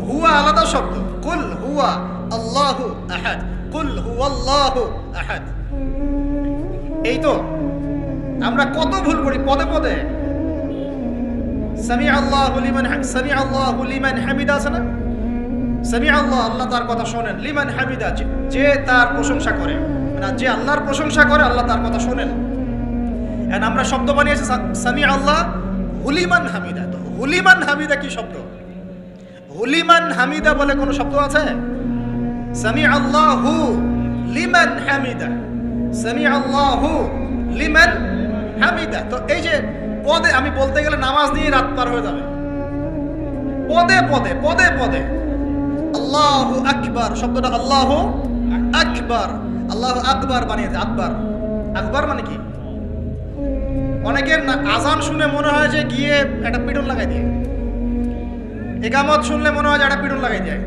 হুয়া আলাদা শব্দ। কুল হুয়া আল্লাহু আহাদ, কুল হুয়াল্লাহু আহাদ। এই তো আমরা কত ভুল করি পদে পদে। সামি আল্লাহু লিমান হামিদা আছে না? সামি আল্লাহ, আল্লাহ তার কথা শোনেন, লিমান হামিদা যে তার প্রশংসা করে, মানে যে আল্লাহর প্রশংসা করে আল্লাহ তার কথা শোনেন। এখন আমরা শব্দ বানিয়েছি সামি আল্লাহ হুলিমান হামিদা। তো হুলিমান হামিদা কি শব্দ? হুলিমান হামিদা বলে কোনো শব্দ আছে? সামি আল্লাহু লিমান হামিদা, সামি আল্লাহু লিমান হামিদা। তো এই যে পদে, আমি বলতে গেলে নামাজ নিয়ে রাত পার হয়ে যাবে। পদে পদে পদে পদে আল্লাহু আকবার শব্দটা আল্লাহু আকবার, আল্লাহু আকবার বানিয়েছে। আকবার, আকবার মানে কি? অনেকের আজান শুনে মনে হয় যে গিয়ে একটা পিটন লাগাই দিয়ে, ইকামত শুনলে মনে হয় যে একটা পিটন লাগাই দেয়।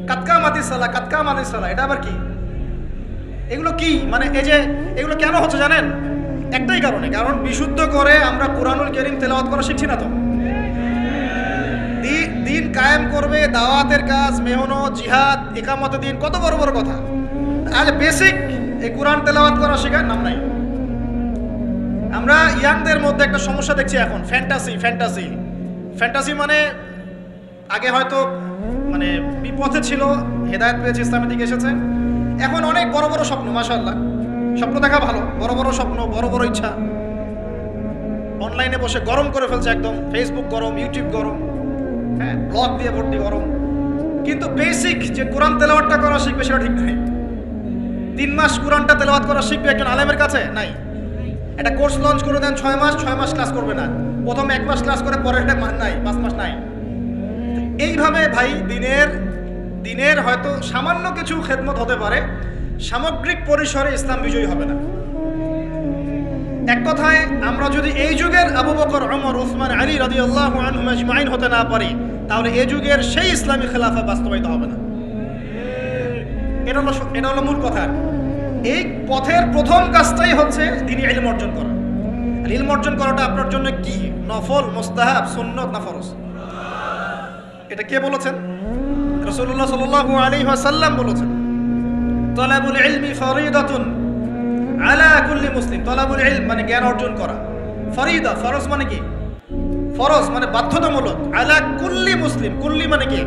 কাতকা মাতিস সালা, কাতকা মাতিস সালা, এটা আবার কি? এগুলো কি? মানে এই যে এগুলো কেন হচ্ছে জানেন? একটাই কারণে, কারণ বিশুদ্ধ করে আমরা কোরআনুল কারীম তেলাওয়াত করা শিখছি না। তো দিন কায়েম করবে, দাওয়াতের কাজ, মেহনত, জিহাদ, ইকামতে দিন, কত বড় বড় কথা। আজ বেসিক এই কোরআন তেলাওয়াত করা শেখার নাম নাই। আমরা ইয়াংদের মধ্যে একটা সমস্যা দেখছি এখন, ফ্যান্টাসি। ফ্যান্টাসি ফ্যান্টাসি মানে আগে হয়তো মানে বিপথে ছিল, হেদায়েত পেয়েছে, ইসলামের দিকে এসেছে। এখন অনেক বড় বড় স্বপ্ন, মাশাআল্লাহ। স্বপ্ন দেখা ভালো, বড় বড় স্বপ্ন, বড় বড় ইচ্ছা। অনলাইনে বসে গরম করে ফেলছে একদম, ফেসবুক গরম, ইউটিউব গরম, হ্যাঁ, ব্লগ দিয়ে ভর্তি গরম। কিন্তু বেসিক যে কোরআন তেলাওয়াতটা করা শিখবে সেটা ঠিক নাই। 3 মাস কোরআনটা তেলাওয়াত করা শিখবে একজন আলেমের কাছে নাই। একটা কোর্স লঞ্চ করে দেন 6 মাস ক্লাস করবে না, প্রথম 1 মাস ক্লাস করে পরের নাই 5 মাস নাই। এইভাবে ভাই দিনের হয়তো সামান্য কিছু খেদমত হতে পারে, সামগ্রিক পরিসরে ইসলাম বিজয়ী হবে না। এক কথায় আমরা যদি এই যুগের আবু বকর, ওমর, উসমান, আলী রাদিয়াল্লাহু আনহুম আজমাইন হতে না পারি, তাহলে এই যুগের সেই ইসলামী খেলাফা বাস্তবায়িত হবে না। এটা হলো মূল কথা। এই পথের প্রথম কাজটাই হচ্ছে দ্বীনি ইলম অর্জন করা। আর ইলম অর্জন করাটা আপনার জন্য কি? নফল, মুস্তাহাব, সুন্নত না ফরজ? এটা কে বলেছেন? রাসূলুল্লাহ সাল্লাল্লাহু আলাইহি ওয়াসাল্লাম বলেছেন, তালাবুল ইলমি ফরিদাতুন আলা কুল্লি মুসলিম। তালাবুল ইলম মানে জ্ঞান অর্জন করা, ফরিদা ফরজ মানে কি? ফরজ মানে বাধ্যতামূলক। আলা কুল্লি মুসলিম, কুল্লি মানে কি?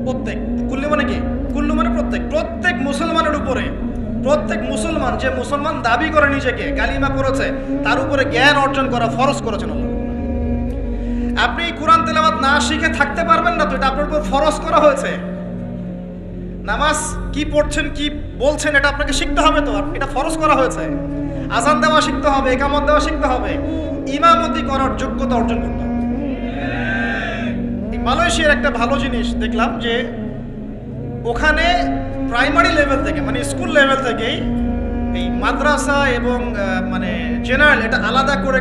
প্রত্যেক। কুল্লি মানে কি? কুল্লু মানে প্রত্যেক মুসলমানের উপরে, প্রত্যেক মুসলমান যে মুসলমান দাবি করে নিজেকে, কালিমা পড়েছে, তার উপরে জ্ঞান অর্জন করা ফরজ করেছেন আল্লাহ। আপনি কোরআন তেলাওয়াত না শিখে থাকতে পারবেন না, তো এটা আপনার উপর ফরজ করা হয়েছে। নামাজ কি পড়ছেন, কি বলছেন, এটা আপনাকে শিখতে হবে, তো এটা ফরজ করা হয়েছে। আজান দেওয়া শিখতে হবে, ইকামত দেওয়া শিখতে হবে, ইমামতি করার যোগ্যতা অর্জন করতে হবে। মালয়েশিয়ার একটা ভালো জিনিস দেখলাম যে ওখানে প্রাইমারি লেভেল থেকে, মানে স্কুল লেভেল থেকেই এই মাদ্রাসা এবং মানে জেনারেল এটা আলাদা করে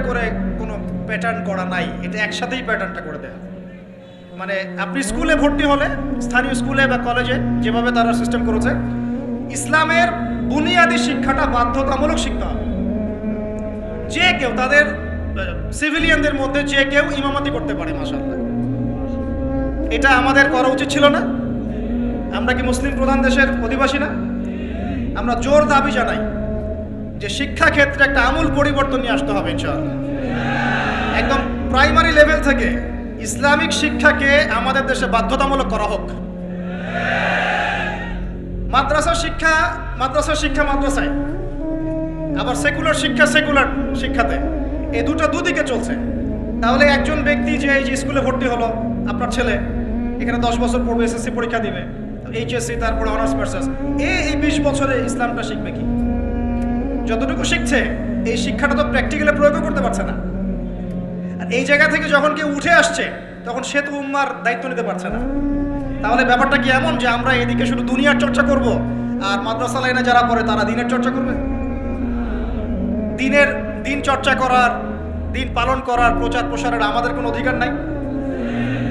কোনো প্যাটার্ন করা নাই, এটা একসাথেই প্যাটার্নটা করে দেয়। মানে আপনি স্কুলে ভর্তি হলে, স্থানীয় স্কুলে বা কলেজে যেভাবে তারা সিস্টেম করেছে, ইসলামের বুনিয়াদী শিক্ষাটা বাধ্যতামূলক শিখতে হবে। যে কেউ, তাদের সিভিলিয়ানদের মধ্যে যে কেউ ইমামতি করতে পারে, মাশাআল্লাহ। এটা আমাদের করা উচিত ছিল না? আমরা কি মুসলিম প্রধান দেশের অধিবাসী না? আমরা জোর দাবি জানাই যে শিক্ষা ক্ষেত্রে একটা আমূল পরিবর্তন নিয়ে আসতে হবে ইনশাআল্লাহ। একদম প্রাইমারি লেভেল থেকে ইসলামিক শিক্ষাকে আমাদের দেশে বাধ্যতামূলক করা হোক। মাদ্রাসার শিক্ষা মাদ্রাসায়, আবার সেকুলার শিক্ষাতে, এই দুদিকে চলছে। তাহলে একজন ব্যক্তি যে এই যে স্কুলে ভর্তি হলো, আপনার ছেলে এখানে 10 বছর পড়বে, এসএসসি পরীক্ষা দিবে, এইচএসসি, তারপরে অনার্স মাস্টার্স, এই 20 বছরে ইসলামটা শিখবে কি? যতটুকু শিখছে এই শিক্ষাটা তো প্র্যাকটিক্যালি প্রয়োগ করতে পারছে না। আর এই জায়গা থেকে যখন কেউ উঠে আসছে, তখন সে তো উম্মার দায়িত্ব নিতে পারছে না। তাহলে ব্যাপারটা কি এমন যে আমরা এদিকে শুধু দুনিয়ার চর্চা করব, আর মাদ্রাসা লাইনে যারা পড়ে তারা দিনের চর্চা করবে? দিন চর্চা করার, দিন পালন করার, প্রচার প্রসারের আমাদের কোনো অধিকার নাই?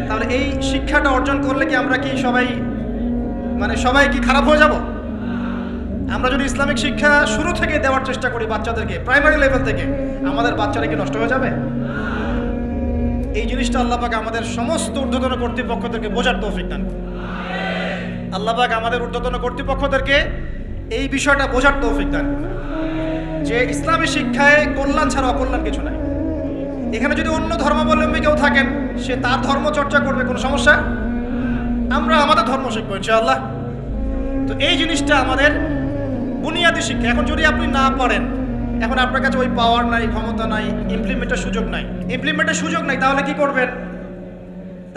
তাহলে এই শিক্ষাটা অর্জন করলে কি আমরা কি সবাই কি খারাপ হয়ে যাব? আমরা যদি ইসলামিক শিক্ষা শুরু থেকে দেওয়ার চেষ্টা করি বাচ্চাদেরকে, প্রাইমারি লেভেল থেকে, আমাদের বাচ্চারা কি নষ্ট হয়ে যাবে? এই জিনিসটা আল্লাহ পাক আমাদের সমস্ত ঊর্ধ্বতন কর্তৃপক্ষদেরকে বোঝার তৌফিক দান করুন। আল্লাহ পাক আমাদের ঊর্ধ্বতন কর্তৃপক্ষদেরকে এই বিষয়টা বোঝার তৌফিক দান করুন যে ইসলামী শিক্ষায় কল্যাণ ছাড়া অকল্যাণ কিছু নাই। এখানে যদি অন্য ধর্মাবলম্বী কেউ থাকেন, সে তার ধর্ম চর্চা করবে, কোনো সমস্যা? আমরা আমাদের ধর্ম শিখবো ইনশাআল্লাহ। তো এই জিনিসটা আমাদের বুনিয়াদী শিক্ষা। এখন যদি আপনি না পারেন, এখন আপনার কাছে ওই পাওয়ার নাই, ক্ষমতা নাই, ইমপ্লিমেন্টের সুযোগ নাই, তাহলে কি করবেন?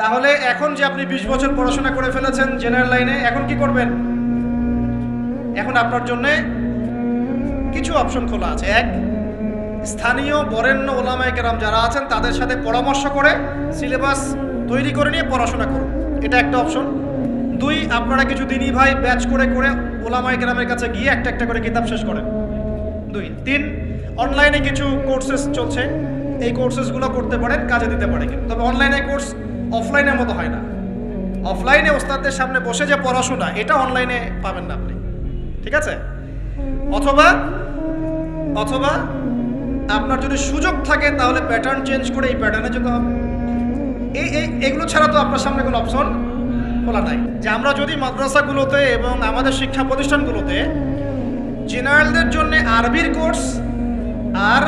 তাহলে এখন যে আপনি 20 বছর পড়াশোনা করে ফেলেছেন জেনারেল লাইনে, এখন কি করবেন? এখন আপনার জন্য কিছু অপশন খোলা আছে। এক, স্থানীয় বরেণ্য ওলামায়ে কেরাম যারা আছেন তাদের সাথে পরামর্শ করে সিলেবাস তৈরি করে নিয়ে পড়াশোনা করুন, এটা একটা অপশন। 2, আপনারা কিছু দিনী ভাই ব্যাচ করে ওলামায়ে কেরামের কাছে গিয়ে একটা করে কিতাব শেষ করেন। 2, 3, অনলাইনে কিছু কোর্সেস চলছে, এই কোর্সেসগুলো করতে পারেন, কাজে দিতে পারে। তবে অনলাইনে কোর্স অফলাইনের মতো হয় না। অফলাইনে ওস্তাদদের সামনে বসে যে পড়াশোনা, এটা অনলাইনে পাবেন না আপনি, ঠিক আছে? অথবা আপনার যদি সুযোগ থাকে তাহলে প্যাটার্ন চেঞ্জ করে এই প্যাটার্নে যেতে হবে। এগুলো ছাড়া তো আপনার সামনে কোনো অপশন খোলা নাই। যে আমরা যদি মাদ্রাসাগুলোতে এবং আমাদের শিক্ষা প্রতিষ্ঠানগুলোতে জেনারেলদের জন্য আরবির কোর্স আর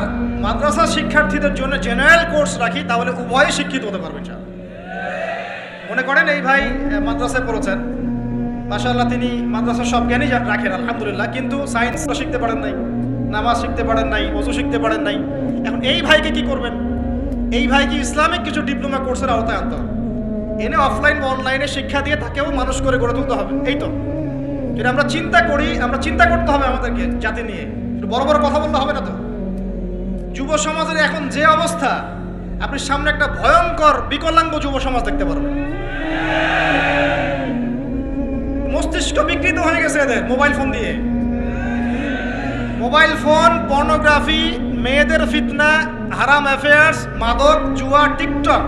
মাদ্রাসা শিক্ষার্থীদের জন্য জেনারেল কোর্স রাখি, তাহলে উভয়ই শিক্ষিত হতে পারবে। মনে করেন এই ভাই মাদ্রাসায় পড়েছেন, মাশাআল্লাহ, তিনি মাদ্রাসার সব জ্ঞানই রাখেন আলহামদুলিল্লাহ, কিন্তু সায়েন্স শিখতে পারেন নাই, নামাজ শিখতে পারেন নাই, ওযু শিখতে পারেন নাই। এখন এই ভাইকে কি করবেন? এই ভাইকে ইসলামিক কিছু ডিপ্লোমা কোর্সের আওতায় আনতে হবে, এনে অফলাইন বা অনলাইনে শিক্ষা দিয়ে তাকেও মানুষ করে গড়ে তুলতে হবে। এই তো যদি আমরা চিন্তা করি, আমরা চিন্তা করতে হবে আমাদেরকে জাতি নিয়ে, বড় বড় কথা বললে হবে না তো। যুব সমাজের এখন যে অবস্থা, আপনি সামনে একটা ভয়ঙ্কর বিকলাঙ্গ যুব সমাজ দেখতে পারবেন। মস্তিষ্ক বিকৃত হয়ে গেছে এদের মোবাইল ফোন দিয়ে। মোবাইল ফোন, পর্নোগ্রাফি, মেয়েদের ফিতনা, হারাম অ্যাফেয়ার্স, মাদক, জুয়া, টিকটক,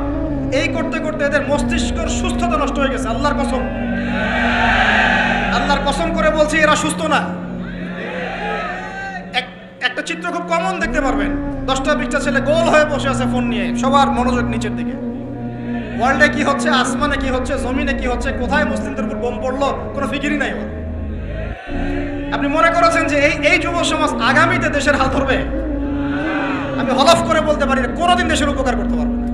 এই করতে করতে এদের মস্তিষ্কর সুস্থতা নষ্ট হয়ে গেছে। আল্লাহর কসম, আল্লাহর কসম করে বলছি, এরা সুস্থ না। একটা চিত্র খুব কমন দেখতে পারবেন, 10টা-20টা ছেলে গোল হয়ে বসে আছে ফোন নিয়ে, সবার মনোযোগ নিচের দিকে। ওয়ার্ল্ডে কি হচ্ছে, আসমানে কি হচ্ছে, জমিনে কি হচ্ছে, কোথায় মুসলিমদের উপর বোম পড়লো, কোনো ফিকিরই নাই ওর। আপনি মনে করেছেন যে এই যুব সমাজ আগামীতে দেশের হাল ধরবে? আমি হলফ করে বলতে পারি না, কোনোদিন দেশের উপকার করতে পারবে না।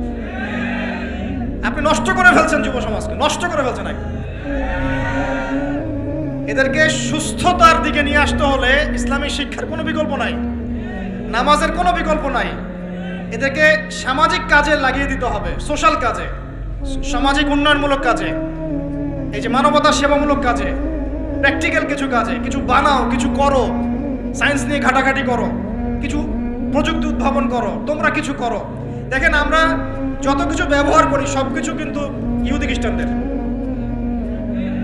আপনি নষ্ট করে ফেলছেন যুব সমাজকে, নষ্ট করে ফেলছেন একদম। এদেরকে সুস্থতার দিকে নিয়ে আসতে হলে ইসলামী শিক্ষার কোনো বিকল্প নাই, নামাজের কোনো বিকল্প নাই। এদেরকে সামাজিক কাজে লাগিয়ে দিতে হবে, সোশ্যাল কাজে, সামাজিক উন্নয়নমূলক কাজে, এই যে মানবতা সেবামূলক কাজে, প্র্যাকটিক্যাল কিছু কাজে। কিছু বানাও, কিছু করো, সায়েন্স নিয়ে ঘাটাঘাটি করো, কিছু প্রযুক্তি উদ্ভাবন করো, তোমরা কিছু করো। দেখেন, আমরা যত কিছু ব্যবহার করি সব কিছু কিন্তু ইহুদি খ্রিস্টানদের।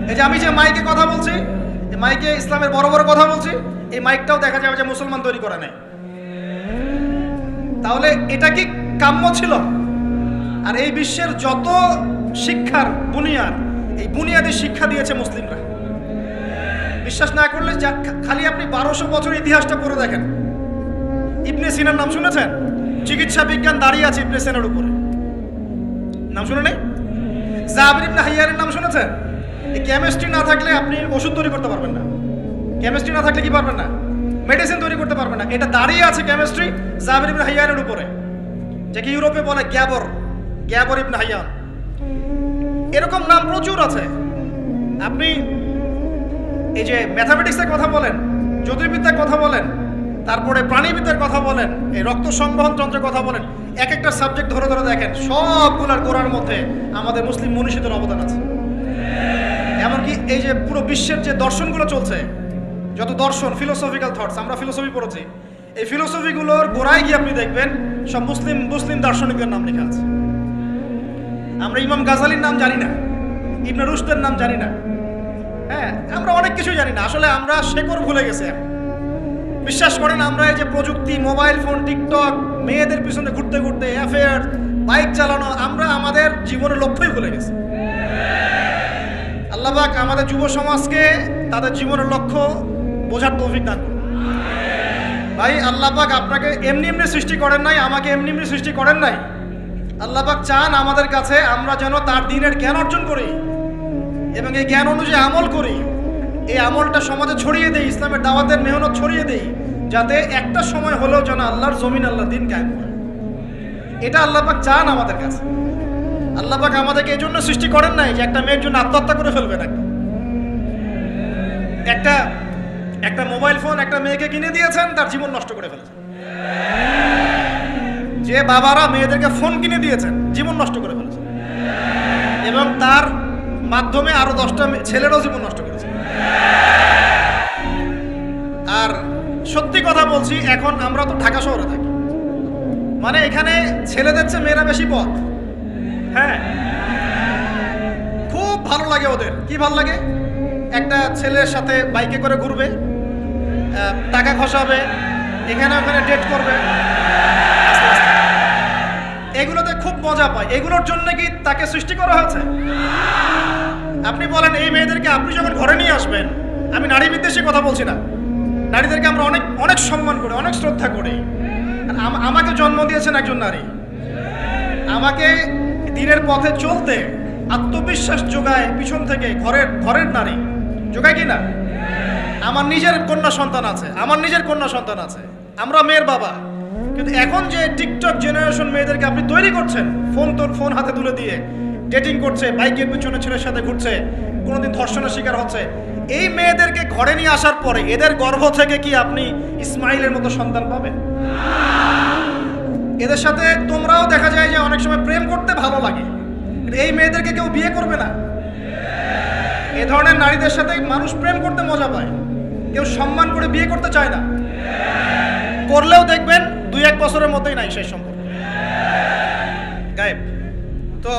এই যে আমি যে মাইকে কথা বলছি, এই মাইকে ইসলামের বড় বড় কথা বলছি, এই মাইকটাও দেখা যাবে যে মুসলমান তৈরি করে নাই। তাহলে এটা কি কাম্য ছিল? আর এই বিশ্বের যত শিক্ষার বুনিয়াদ, এই বুনিয়াদী শিক্ষা দিয়েছে মুসলিমরা। বিশ্বাস না করলে খালি আপনি 1200 বছর ইতিহাসটা পড়ে দেখেন। ইবনে সিনার নাম শুনেছেন? চিকিৎসা বিজ্ঞান দাঁড়িয়ে আছে ইবনে সিনার উপরে, নাম শুনে নেই? জাবির ইবনে হাইয়ানের নাম শুনেছেন? এই কেমিস্ট্রি না থাকলে আপনি ওষুধ তৈরি করতে পারবেন না। কেমিস্ট্রি না থাকলে কি পারবেন না? মেডিসিন তৈরি করতে পারবেন না। এটা দাঁড়িয়ে আছে কেমিস্ট্রি জাবির ইবনে হাইয়ানের উপরে, যাকে ইউরোপে বলে গ্যাবর ইবনে হাইয়ান। এরকম নাম প্রচুর আছে। আপনি এই যে ম্যাথামেটিক্সের কথা বলেন, জ্যোতির্বিদ্যার কথা বলেন, তারপরে প্রাণীবিদ্যার কথা বলেন, এই রক্ত সংবহন যন্ত্রের কথা বলেন, এক একটা সাবজেক্ট ধরে ধরে দেখেন, সবগুলোর গোড়ার মধ্যে আমাদের মুসলিম মনীষীদের অবদান আছে। এমনকি এই যে পুরো বিশ্বের যে দর্শনগুলো চলছে, যত দর্শন, ফিলোসফিক্যাল থটস, আমরা ফিলোসফি পড়েছি, এই ফিলোসফিগুলোর গোড়ায় গিয়ে আপনি দেখবেন সব মুসলিম দার্শনিকদের নাম লেখা আছে। আমরা ইমাম গাজালির নাম জানি না, ইবনে রুশদের নাম জানি না। হ্যাঁ, আমরা অনেক কিছু জানি না। আসলে আমরা শেকড় ভুলে গেছি। বিশ্বাস করেন, আমরা এই যে প্রযুক্তি, মোবাইল ফোন, টিকটক, মেয়েদের পিছনে ঘুরতে ঘুরতে, অ্যাফেয়ার, বাইক চালানো, আমরা আমাদের জীবনের লক্ষ্যই ভুলে গেছি। আল্লাহ পাক আমাদের যুব সমাজকে তাদের জীবনের লক্ষ্য বোঝার তৌফিক দান করুন। ভাই, আল্লাহ পাক আপনাকে এমনি এমনি সৃষ্টি করেন নাই, আমাকে এমনি এমনি সৃষ্টি করেন নাই। আল্লাহ পাক চান আমাদের কাছে আমরা যেন তার দ্বীনের জ্ঞান অর্জন করি এবং এই জ্ঞান অনুযায়ী আমল করি। এই আমলটা সমাজে ছড়িয়ে দেই, ইসলামের দাওয়াতের মেহনত ছড়িয়ে দেই, যাতে একটা সময় হলেও যেন আল্লাহর জমিন, আল্লাহর দ্বীন কায়েম হয়। এটা আল্লাহ পাক চান আমাদের কাছে। আল্লাহ পাক আমাদেরকে এই জন্য সৃষ্টি করেন নাই যে একটা মেয়ের জন্য আত্মহত্যা করে ফেলবেন। একটা মোবাইল ফোন একটা মেয়েকে কিনে দিয়েছেন, তার জীবন নষ্ট করে ফেলেছেন। যে বাবারা মেয়েদেরকে ফোন কিনে দিয়েছেন, জীবন নষ্ট করে ফেলেছেন, এবং তার মাধ্যমে আরো 10টা ছেলেরও জীবন নষ্ট করেছে। আর সত্যি কথা বলছি, এখন আমরা তো ঢাকা শহরে থাকি, মানে এখানে ছেলেদের চেয়ে মেয়েরা বেশি পথ। হ্যাঁ, খুব ভালো লাগে ওদের। কি ভালো লাগে? একটা ছেলের সাথে বাইকে করে ঘুরবে, টাকা খসাবে, এখানে ওখানে ডেট করবে, এগুলোতে খুব মজা পায়। এগুলোর জন্য কি তাকে সৃষ্টি করা হয়েছে? আপনি বলেন, এই মেয়েদেরকে আপনি যখন ঘরে নিয়ে আসবেন, আমি নারী বিদ্বেষী কথা বলছি না, নারীদেরকে আমরা অনেক অনেক সম্মান করি, অনেক শ্রদ্ধা করি। আমাকে জন্ম দিয়েছেন একজন নারী, আমাকে দিনের পথে চলতে আত্মবিশ্বাস যোগায় পিছন থেকে ঘরের নারী যোগায় কি না? আমার নিজের কন্যা সন্তান আছে, আমরা মেয়ের বাবা। কিন্তু এখন যে টিকটক জেনারেশন মেয়েদেরকে আপনি তৈরি করছেন, ফোন হাতে তুলে দিয়ে ডেটিং করছে, বাইকের পিছনে ছেলের সাথে ঘুরছে, কোনোদিন ধর্ষণের শিকার হচ্ছে, এই মেয়েদেরকে ঘরে নিয়ে আসার পরে এদের গর্ভ থেকে কি আপনি ইসমাইলের মতো সন্তান পাবেন? এদের সাথে তোমরাও দেখা যায় যে অনেক সময় প্রেম করতে ভালো লাগে, এই মেয়েদেরকে কেউ বিয়ে করবে না। এ ধরনের নারীদের সাথে মানুষ প্রেম করতে মজা পায়, কেউ সম্মান করে বিয়ে করতে চায় না। করলেও দেখবেন 2-1 বছরের মধ্যেই নাই সেই সম্পর্ক, গায়েব। তো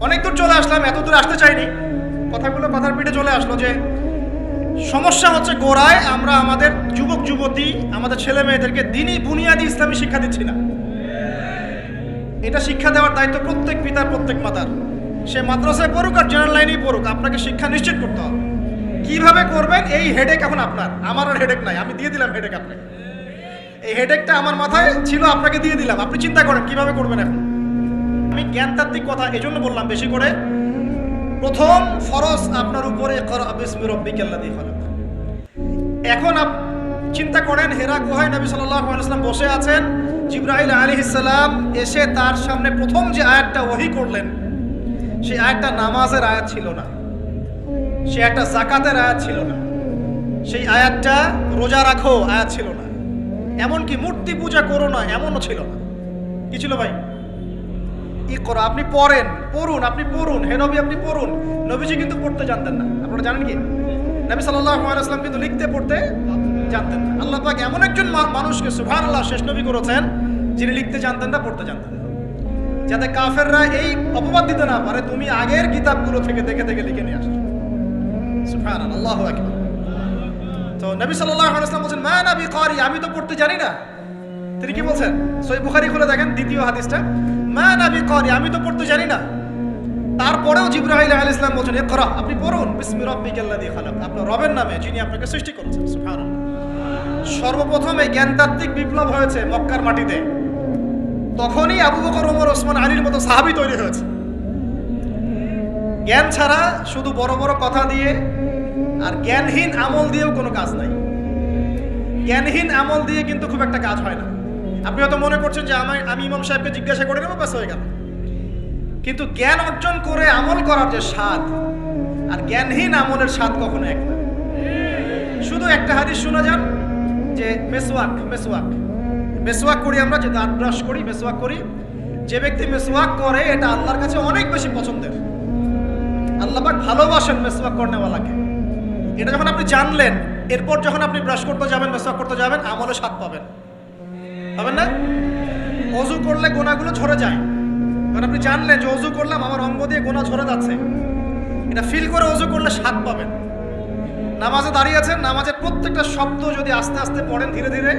অনেক দূর চলে আসলাম, এত দূর আসতে চাইনি, কথাগুলো কথার পিঠে চলে আসলো যে সমস্যা হচ্ছে গোড়ায় আমরা আমাদের যুবক যুবতী, আমাদের ছেলে মেয়েদেরকে দিনই বুনিয়াদি ইসলামী শিক্ষা দিচ্ছি না। এটা শিক্ষা দেওয়ার দায়িত্ব প্রত্যেক পিতার, প্রত্যেক মাতার। সে মাদ্রাসায় পড়ুক আর জেনারেল লাইনেই পড়ুক, আপনাকে শিক্ষা নিশ্চিত করতে হবে। কিভাবে করবেন এই হেডেক এখন আপনার, আমার আর হেডেক নাই, আমি দিয়ে দিলাম হেডেক আপনাকে। এই হেডেকটা আমার মাথায় ছিল, আপনাকে দিয়ে দিলাম, আপনি চিন্তা করেন কিভাবে করবেন। এখন আমি জ্ঞানতাত্ত্বিক কথা এই জন্য বললাম বেশি করে। প্রথম ফরজ আপনার উপরে ইকরা বিসমি রাব্বিকাল্লাযী খালাক। এখন চিন্তা করেন, হেরা গুহায় নবী সাল্লাল্লাহু আলাইহি ওয়াসাল্লাম বসে আছেন, জিবরাইল আলাইহিস সালাম এসে তার সামনে প্রথম যে আয়াতটা ওহী করলেন, সেই আয়াতটা নামাজের আয়াত ছিল না, সেই একটা যাকাতের আয়াত ছিল না, সেই আয়াতটা রোজা রাখো আয়াত ছিল না, এমনকি মূর্তি পূজা করো না এমনও ছিল না। কি ছিল ভাই? ইকরা, আপনি পড়ুন, আপনি পড়ুন, হে নবী আপনি পড়ুন। নবীজি কিন্তু পড়তে জানতেন না, আপনারা জানেন কি? নবী সাল্লাল্লাহু আলাইহি ওয়াসাল্লাম কিন্তু লিখতে পড়তে জানতেন না। আল্লাহ পাক এমন একজন মানুষকে সুবহানাল্লাহ শেষ নবী করেছেন, যিনি লিখতে জানতেন না, পড়তে জানতেন না, যাতে কাফেররা এই অপবাদ দিতে না পারে তুমি আগের কিতাবগুলো থেকে দেখে দেখে লিখে নিয়ে আসছো। সুবহানাল্লাহ, আল্লাহু আকবার। তো নবী সাল্লাল্লাহু আলাইহি ওয়াসাল্লাম বলেন, মা নবী কারি, আমি তো পড়তে জানি না। তিনি কি বলছেন? সহিহ বুখারী খুলে দেখেন দ্বিতীয় হাদিসটা, মা নবী কারি, আমি তো পড়তে জানি না। তারপরেও জিবরাইল আলাইহিস সালাম বলেন, ইকরা, আপনি পড়ুন, বিসমি রাব্বিকাল্লাযী খালাক, আপনার রবের নামে যিনি আপনাকে সৃষ্টি করেছেন। সুবহানাল্লাহ। সর্বপ্রথম এই জ্ঞানতাত্ত্বিক বিপ্লব হয়েছে মক্কার মাটিতে। তখনই আবু বকর, ওমর, ওসমান, আলীর মতো সাহাবী তৈরি হয়েছে। জ্ঞান ছাড়া শুধু বড় বড় কথা দিয়ে আর জ্ঞানহীন আমল দিয়েও কোনো কাজ নাই। জ্ঞানহীন আমল দিয়ে কিন্তু খুব একটা কাজ হয় না। আপনি হয়তো মনে করছেন যে আমি ইমাম সাহেবকে জিজ্ঞাসা করে নেবো, ব্যাস হয়ে গেল। কিন্তু জ্ঞান অর্জন করে আমল করার যে স্বাদ আর জ্ঞানহীন আমলের স্বাদ কখনো এক না। শুধু একটা হাদিস শোনা যান যে মেসওয়াক করি আমরা, যে দাঁত ব্রাশ করি, মেসওয়াক করি। যে ব্যক্তি মেসওয়াক করে এটা আল্লাহর কাছে অনেক বেশি পছন্দের। আল্লাহ পাক ভালোবাসেন মেসওয়াক করনেওয়ালাকে। এটা যখন আপনি জানলেন, এরপর যখন আপনি ব্রাশ করতে যাবেন, মেসওয়াক করতে যাবেন, আমলে স্বাদ পাবেন না? ওযু করলে গোনাগুলো ঝরে যায়, কারণ আপনি জানলেন যে ওযু করলাম, আমার অঙ্গ দিয়ে গোনা ঝরে যাচ্ছে। এটা ফিল করে ওযু করলে স্বাদ পাবেন। নামাজে দাঁড়িয়ে আছেন, নামাজের প্রত্যেকটা শব্দ যদি আস্তে আস্তে পড়েন, ধীরে ধীরে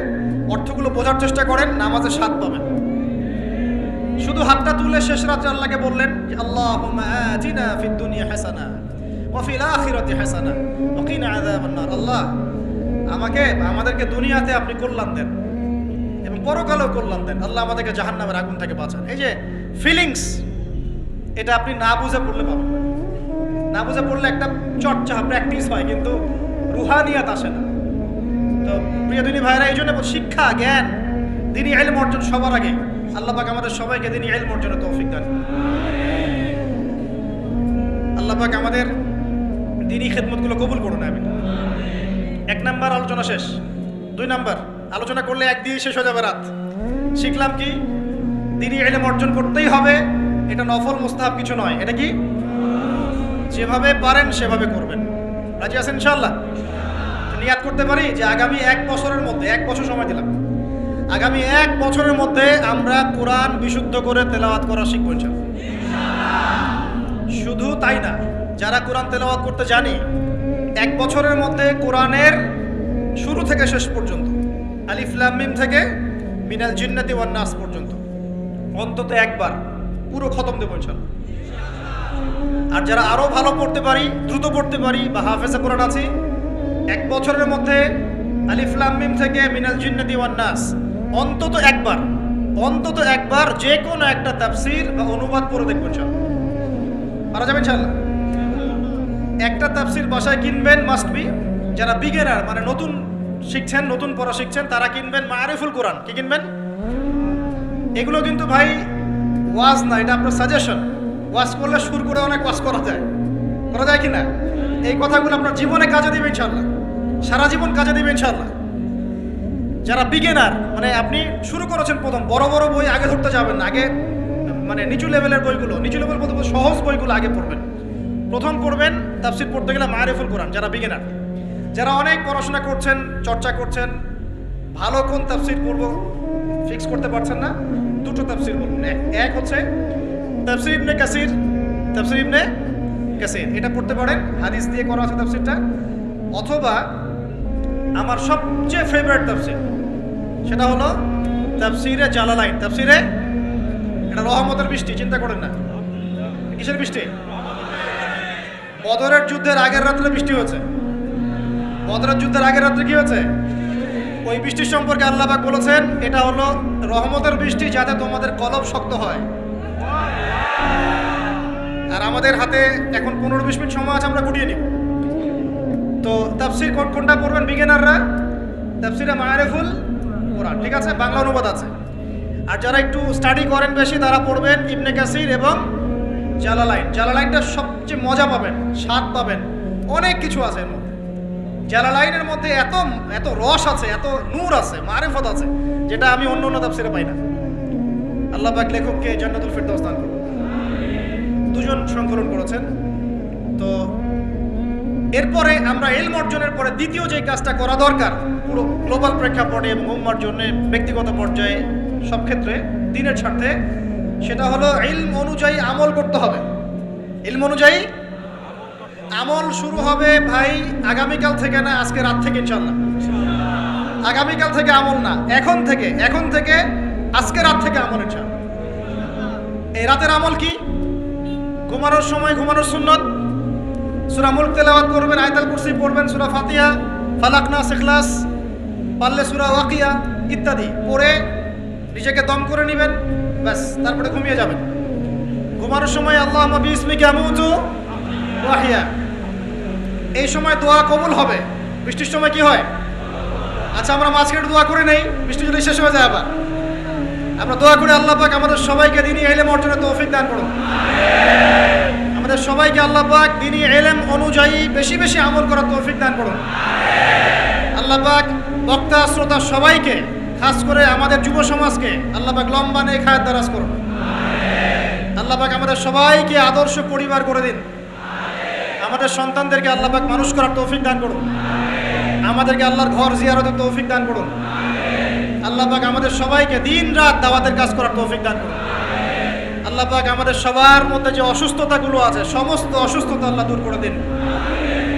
অর্থগুলো বোঝার চেষ্টা করেন, নামাজের স্বাদ পাবেন। শুধু হাতটা তুলে শেষ রাত্রে আল্লাহকে বললেন যে আল্লাহুম্মা আতিনা ফিদ দুনিয়া হাসানা ওয়া ফিল আখিরাতি হাসানা ওয়া কিনা আযাবান নার। আল্লাহ, আমাদেরকে দুনিয়াতে আপনি কল্যাণ দেন এবং পরকালেও কল্যাণ দেন। আল্লাহ, আমাদেরকে জাহান্নামের আগুন থেকে বাঁচান। এই যে ফিলিংস, এটা আপনি না বুঝে পড়লে পাবেন না। না বুঝে পড়লে একটা চর্চা, প্র্যাকটিস হয়, কিন্তু রুহানিয়াত আসে না। তো প্রিয় দিনী ভাইরা, এই জন্য শিক্ষা, জ্ঞান, দিনী ইলম অর্জন সবার আগে। আল্লাহ পাক আমাদের সবাইকে দিনী ইলম অর্জনের তৌফিক দান। আল্লাহ পাক আমাদের দিনী খেদমতগুলো কবুল করুন, আমিন। 1 নাম্বার আলোচনা শেষ। 2 নাম্বার আলোচনা করলে এক দিয়ে শেষ হয়ে যাবে রাত। শিখলাম কি? দিনী ইলম অর্জন করতেই হবে। এটা নফল মুস্তাহাব কিছু নয়। এটা কি? যেভাবে পারেন সেভাবে করবেন। রাজি আছেন ইনশাআল্লাহ? নিয়াত করতে পারি যে আগামী 1 বছরের মধ্যে, 1 বছর সময় দিলাম, আগামী 1 বছরের মধ্যে আমরা কোরআন বিশুদ্ধ করে তেলাওয়াত করা শিখব ইনশাআল্লাহ। শুধু তাই না, যারা কোরআন তেলাওয়াত করতে জানি, 1 বছরের মধ্যে কোরআনের শুরু থেকে শেষ পর্যন্ত, আলিফ লাম মিম থেকে মিনাল জিন্নাতি ওয়ান নাস পর্যন্ত অন্তত একবার পুরো খতম দেব ইনশাআল্লাহ। আর যারা আরো ভালো পড়তে পারি, দ্রুত পড়তে পারি বা হাফেজে কোরআন আছি, 1 বছরের মধ্যে আলিফ লাম মিম থেকে মিনাল জিন্নাতি ওয়ান নাস অন্তত একবার যে কোনো একটা তাফসীর বা অনুবাদ পড়ে দেখবেন ইনশাআল্লাহ। পারা যাবে ইনশাআল্লাহ? একটা তাফসীর বাসায় কিনবেন, মাস্ট বি। যারা বিগিনার, মানে নতুন শিখছেন, নতুন পড়া শিখছেন, তারা কিনবেন মারিফুল কোরআন। কি কিনবেন? এগুলো কিন্তু ভাই ওয়াজ না, এটা আপনার সাজেশন। ওয়াজ করলে সুর করে অনেক ওয়াজ করা যায় কি না? এই কথাগুলো আপনার জীবনে কাজে দিবে ইনশাআল্লাহ, সারা জীবন কাজে দিবে ইনশাআল্লাহ। যারা বিগিনার, মানে আপনি শুরু করেছেন প্রথম, বড় বড় বই আগে ধরতে যাবেন না, আগে মানে নিচু লেভেলের বইগুলো, নিচু লেভেল বলতে সহজ বইগুলো আগে পড়বেন। প্রথম পড়বেন তাফসীর পড়তে গেলে মারিফুল কোরআন, যারা বিগিনার। যারা অনেক পড়াশোনা করছেন, চর্চা করছেন, ভালো কোন তাফসীর পড়বো, ফিক্স করতে পারছেন না, দুটো তাফসীর বলুন। এক হচ্ছে তাফসীর ইবনে কাসির, তাফসীর ইবনে কাসির, এটা পড়তে পারেন, হাদিস দিয়ে করা আছে তাফসীরটা। অথবা আমার সবচেয়ে ফেভারিট তাফসীর, সেটা হলো তাফসীরে জালালাইন। তাফসীরে, এটা রহমতের বৃষ্টি, চিন্তা করেন না। কিসের বৃষ্টি? বদরের যুদ্ধের আগের রাত্রে বৃষ্টি হয়েছে। বদরের যুদ্ধের আগের রাত্রে কি হয়েছে? ওই বৃষ্টির সম্পর্কে আল্লাহ পাক বলেছেন এটা হলো রহমতের বৃষ্টি, যাতে তোমাদের কলব শক্ত হয়। আর আমাদের হাতে এখন 15-20 মিনিট সময় আছে, আমরা গুটিয়ে নিব। তো তাফসীর কোনটা পড়বেন বিগিনাররা? তাফসীরে মাআরিফুল কোরআন, ঠিক আছে, বাংলা অনুবাদ আছে। আর যারা একটু স্টাডি করেন বেশি, তারা পড়বেন ইবনে কাসির এবং জালালাইন। জালালাইনটা সবচেয়ে মজা পাবেন, স্বাদ পাবেন, অনেক কিছু আছে এর মধ্যে। জালালাইনের মধ্যে এত এত রস আছে, এত নূর আছে, মারিফত আছে, যেটা আমি অন্য অন্য তাফসীরে পাই না। আল্লাহ পাক লেখককে জান্নাতুল ফিরদাউস দান করুন। দুজন সংকলন করেছেন। তো এরপরে আমরা ইলম অর্জনের পরে দ্বিতীয় যে কাজটা করা দরকার পুরো গ্লোবাল প্রেক্ষাপটে এবং উম্মার জন্য, ব্যক্তিগত পর্যায়ে, সব ক্ষেত্রে দ্বীনের স্বার্থে, সেটা হলো ইলম অনুযায়ী আমল করতে হবে। ইলম অনুযায়ী আমল শুরু হবে ভাই আগামীকাল থেকে না, আজকে রাত থেকে ইনশাআল্লাহ। আগামীকাল থেকে আমল না, এখন থেকে আজকে রাত থেকে আমল ইনশাআল্লাহ। এই রাতের আমল কি? ঘুমানোর সময় ঘুমানোর সুন্নত, সূরা মুলক তেলাওয়াত করবেন, আয়াতুল কুরসি পড়বেন, সূরা ফাতিহা, ফালাক, নাস, ইখলাস, পারলে সূরা ওয়াকিয়া ইত্যাদি পড়ে নিজেকে দম করে নেবেন, ব্যাস, তারপরে ঘুমিয়ে যাবেন। ঘুমানোর সময় আল্লাহুম্মা বিইসমিকা আমুতু ওয়া আহইয়া, এই সময় দোয়া কবুল হবে। বৃষ্টির সময় কি হয়? আচ্ছা, আমরা মাঝখানে দোয়া করে নেই, বৃষ্টি যদি শেষ হয়ে যায় আবার আমরা দোয়া করি আল্লাহ পাক আমাদের সবাইকে দ্বীনি ইলম অর্জনের তৌফিক দান করুন। আমাদের সবাইকে আল্লাহ পাক দ্বীনি ইলম অনুযায়ী বেশি বেশি আমল করার তৌফিক দান করুন। আল্লাহ পাক বক্তা শ্রোতা সবাইকে, খাস করে আমাদের যুব সমাজকে আল্লাহ পাক লম্বা নেক হায়াত দারাজ করুন। আল্লাহ পাক আমাদের সবাইকে আদর্শ পরিবার করে দিন। আমাদের সন্তানদেরকে আল্লাহ পাক মানুষ করার তৌফিক দান করুন। আমাদেরকে আল্লাহর ঘর জিয়ারতের তৌফিক দান করুন। আল্লাহ পাক আমাদের সবাইকে দিন রাত দাওয়াতের কাজ করার তৌফিক দান করুন। আল্লাহ পাক আমাদের সবার মধ্যে যে অসুস্থতাগুলো আছে, সমস্ত অসুস্থতা আল্লাহ দূর করে দিন।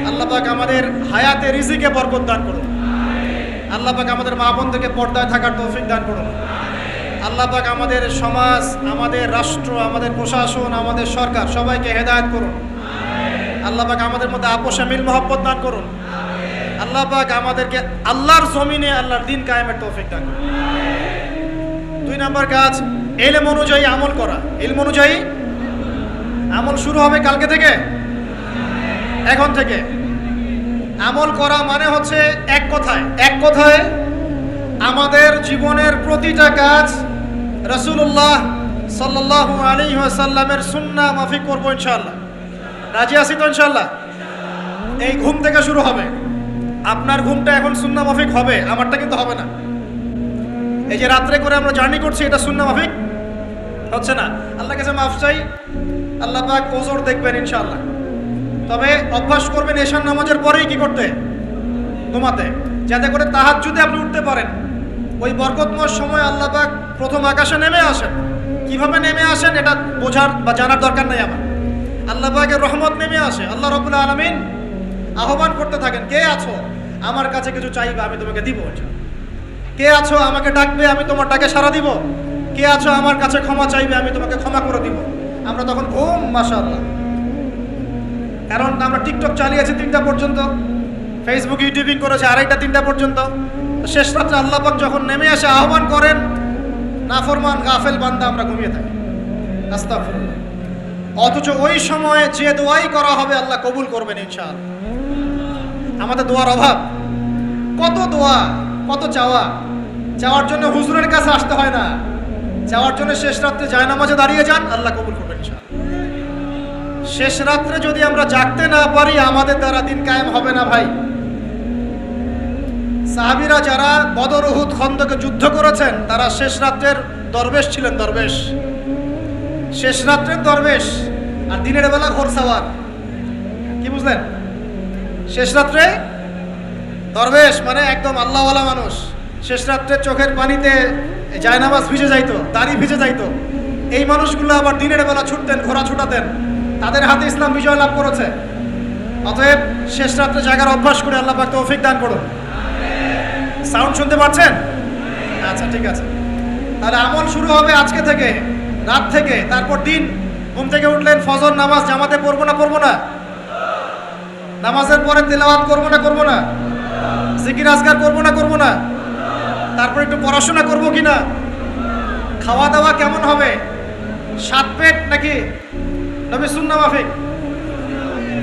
আল্লাহ পাক আমাদের হায়াতে রিজিকে বরকত দান করুন। আল্লাহ পাক আমাদের মা বোনদেরকে পর্দায় থাকার তৌফিক দান করুন। আল্লাহ পাক আমাদের সমাজ, আমাদের রাষ্ট্র, আমাদের প্রশাসন, আমাদের সরকার সবাইকে হেদায়েত করুন। আল্লাহ পাক আমাদের মধ্যে আপোষে মিল মহব্বত দান করুন। আল্লাহ পাক আমাদেরকে আল্লাহর জমিনে আল্লাহর দ্বীন কায়েমের তৌফিক দান করুন। 2 নম্বর কাজ, ইলম অনুযায়ী আমল করা। ইলম অনুযায়ী আমল শুরু হবে কালকে থেকে, এখন থেকে। আমল করা মানে হচ্ছে এক কথায় আমাদের জীবনের প্রতিটা কাজ রাসূলুল্লাহ সাল্লাল্লাহু আলাইহি ওয়াসাল্লামের সুন্নাহ মাফিক করব ইনশাআল্লাহ। রাজি আছি তো ইনশাআল্লাহ? এই ঘুম থেকে শুরু হবে। আপনার ঘুমটা এখন সুন্নাহ মাফিক হবে, আমারটা কিন্তু হবে না। এই যে রাত্রে করে আমরা জার্নি করছি, এটা সুন্নাহ মাফিক হচ্ছে না। আল্লাহর কাছে মাফ চাই, আল্লাহ পাক ওজর দেখবেন ইনশাআল্লাহ। তবে অভ্যাস করবেন এশার নামাজের পরেই কি করতে? ঘুমাতে, যাতে করে তাহাজ্জুদে আপনি উঠতে পারেন। ওই বরকতময় সময় আল্লাহ পাক প্রথম আকাশে নেমে আসেন। কিভাবে নেমে আসেন এটা বোঝার বা জানার দরকার নাই আমার। আল্লাহ পাকের রহমত নেমে আসে। আল্লাহ রাব্বুল আলামিন আহ্বান করতে থাকেন, কে আছো আমার কাছে কিছু চাইবে, আমি তোমাকে দিব। কে আছো আমাকে ডাকবে, আমি তোমার ডাকে সাড়া দিব। কে আছো আমার কাছে ক্ষমা চাইবে, আমি তোমাকে ক্ষমা করে দিব। আমরা তখন ঘুম, মাশাআল্লাহ। কারণ আমরা টিকটক চালিয়েছি 3টা পর্যন্ত, ফেসবুক ইউটিউবিং করেছে 2:30 3টা পর্যন্ত। শেষ রাত্রে আল্লাহ পাক যখন নেমে আসে, আহ্বান করেন, নাফরমান গাফেল বান্দা আমরা ঘুমিয়ে থাকি। আস্তাগফিরুল্লাহ। অথচ ওই সময়ে যে দোয়াই করা হবে আল্লাহ কবুল করবেন ইনশাআল্লাহ। আমাদের দোয়ার অভাব, কত দোয়া, কত চাওয়ার জন্য হুজুরের কাছে আসতে হয় না। চাওয়ার জন্য শেষ রাত্রে জায়নামাজে দাঁড়িয়ে যান, আল্লাহ কবুল করবেন ইনশাআল্লাহ। শেষ রাত্রে যদি আমরা জাগতে না পারি, আমাদের দ্বারা দিন কায়েম হবে না ভাই। সাহাবীরা যারা বদর, উহুদ, খন্দকে যুদ্ধ করেছেন, তারা শেষ রাত্রের দরবেশ ছিলেন। দরবেশ, শেষ রাত্রের দরবেশ, আর দিনের বেলা ঘোড়সাওয়ার। কি বুঝলেন? শেষ রাত্রে দরবেশ মানে একদম আল্লাহওয়ালা মানুষ। শেষ রাত্রে চোখের পানিতে জায়নামাজ ভিজে যাইতো, দাড়ি ভিজে যাইতো, এই মানুষগুলো আবার দিনের বেলা ছুটতেন, ঘোড়া ছুটাতেন, তাদের হাতে ইসলাম বিজয় লাভ করেছে। অতএব শেষ রাত্রে জাগার অভ্যাস করে আল্লাহ পাক তৌফিক দান করুন। সাউন্ড শুনতে পাচ্ছেন? আচ্ছা, ঠিক আছে। তাহলে আমল শুরু হবে আজকে থেকে, রাত থেকে। তারপর দিন ঘুম থেকে উঠলেন, ফজর নামাজ জামাতে পড়বো না পড়বো না? নামাজের পরে তেলাওয়াত করবো না করবো না? জিকির আজকার করবো না করবো না? তারপর একটু পড়াশোনা করবো কিনা? খাওয়া দাওয়া কেমন হবে? 7 পেট নাকি নবী সুন্নাহ মাফিক?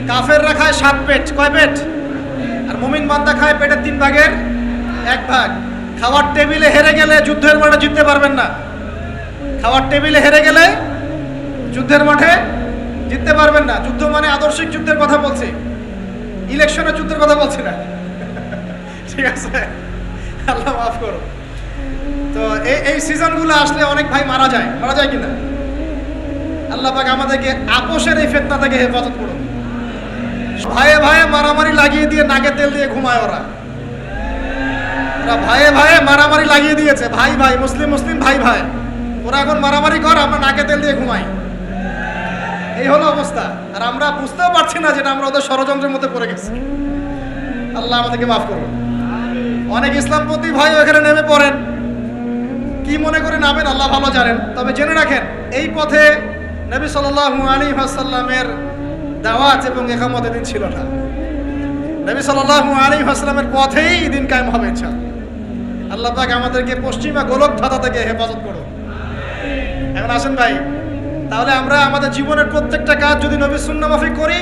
কাফেররা খায় 7 পেট, কয় পেট? আর মুমিন বান্দা খায় পেটের 3 ভাগের 1 ভাগ। খাওয়ার টেবিলে হেরে গেলে যুদ্ধের মাঠে জিততে পারবেন না। খাওয়ার টেবিলে হেরে গেলে যুদ্ধের মাঠে জিততে পারবেন না। যুদ্ধ মানে আদর্শিক যুদ্ধের কথা বলছি, ইলেকশনের যুদ্ধের কথা বলছি না। ঠিক আছে, আল্লাহ মাফ করো। তো এই সিজনগুলো আসলে অনেক ভাই মারা যায় কিনা? আল্লাহ পাক আমাদেরকে আপোষের এই ফিতনা থেকে হেফাজত করুন। ভাইয়ে ভাইয়ে মারামারি লাগিয়ে দিয়ে নাকে তেল দিয়ে ঘুমায় ওরা ভাইয়ে ভাইয়ে মারামারি লাগিয়ে দিয়েছে, ভাই ভাই, মুসলিম মুসলিম, ভাই ভাই, ওরা এখন মারামারি কর, আমরা নাকে তেল দিয়ে ঘুমাই। এই হলো অবস্থা। আর আমরা বুঝতেও পারছি না যেটা আমরা ওদের ষড়যন্ত্রের মধ্যে পড়ে গেছি। আল্লাহ আমাদেরকে মাফ করুন। অনেক ইসলামপন্থী ভাই এখানে নেমে পড়েন, কি মনে করে নামেন আল্লাহ ভালো জানেন। তবে জেনে রাখেন, এই পথে নবী সাল্লাল্লাহু আলাইহি ওয়াসাল্লামের দাওয়াত এবং ইকামত দিন ছিল না। নবী সাল্লাল্লাহু আলাইহি ওয়াসাল্লামের পথেই দিন কায়েম হবে ইনশাআল্লাহ। আল্লাহ পাক আমাদেরকে পশ্চিমা গোলক ধাঁধা থেকে হেফাজত করুন। এখন আসেন ভাই, তাহলে আমরা আমাদের জীবনের প্রত্যেকটা কাজ যদি নবী সুন্নাহ মাফিক করি,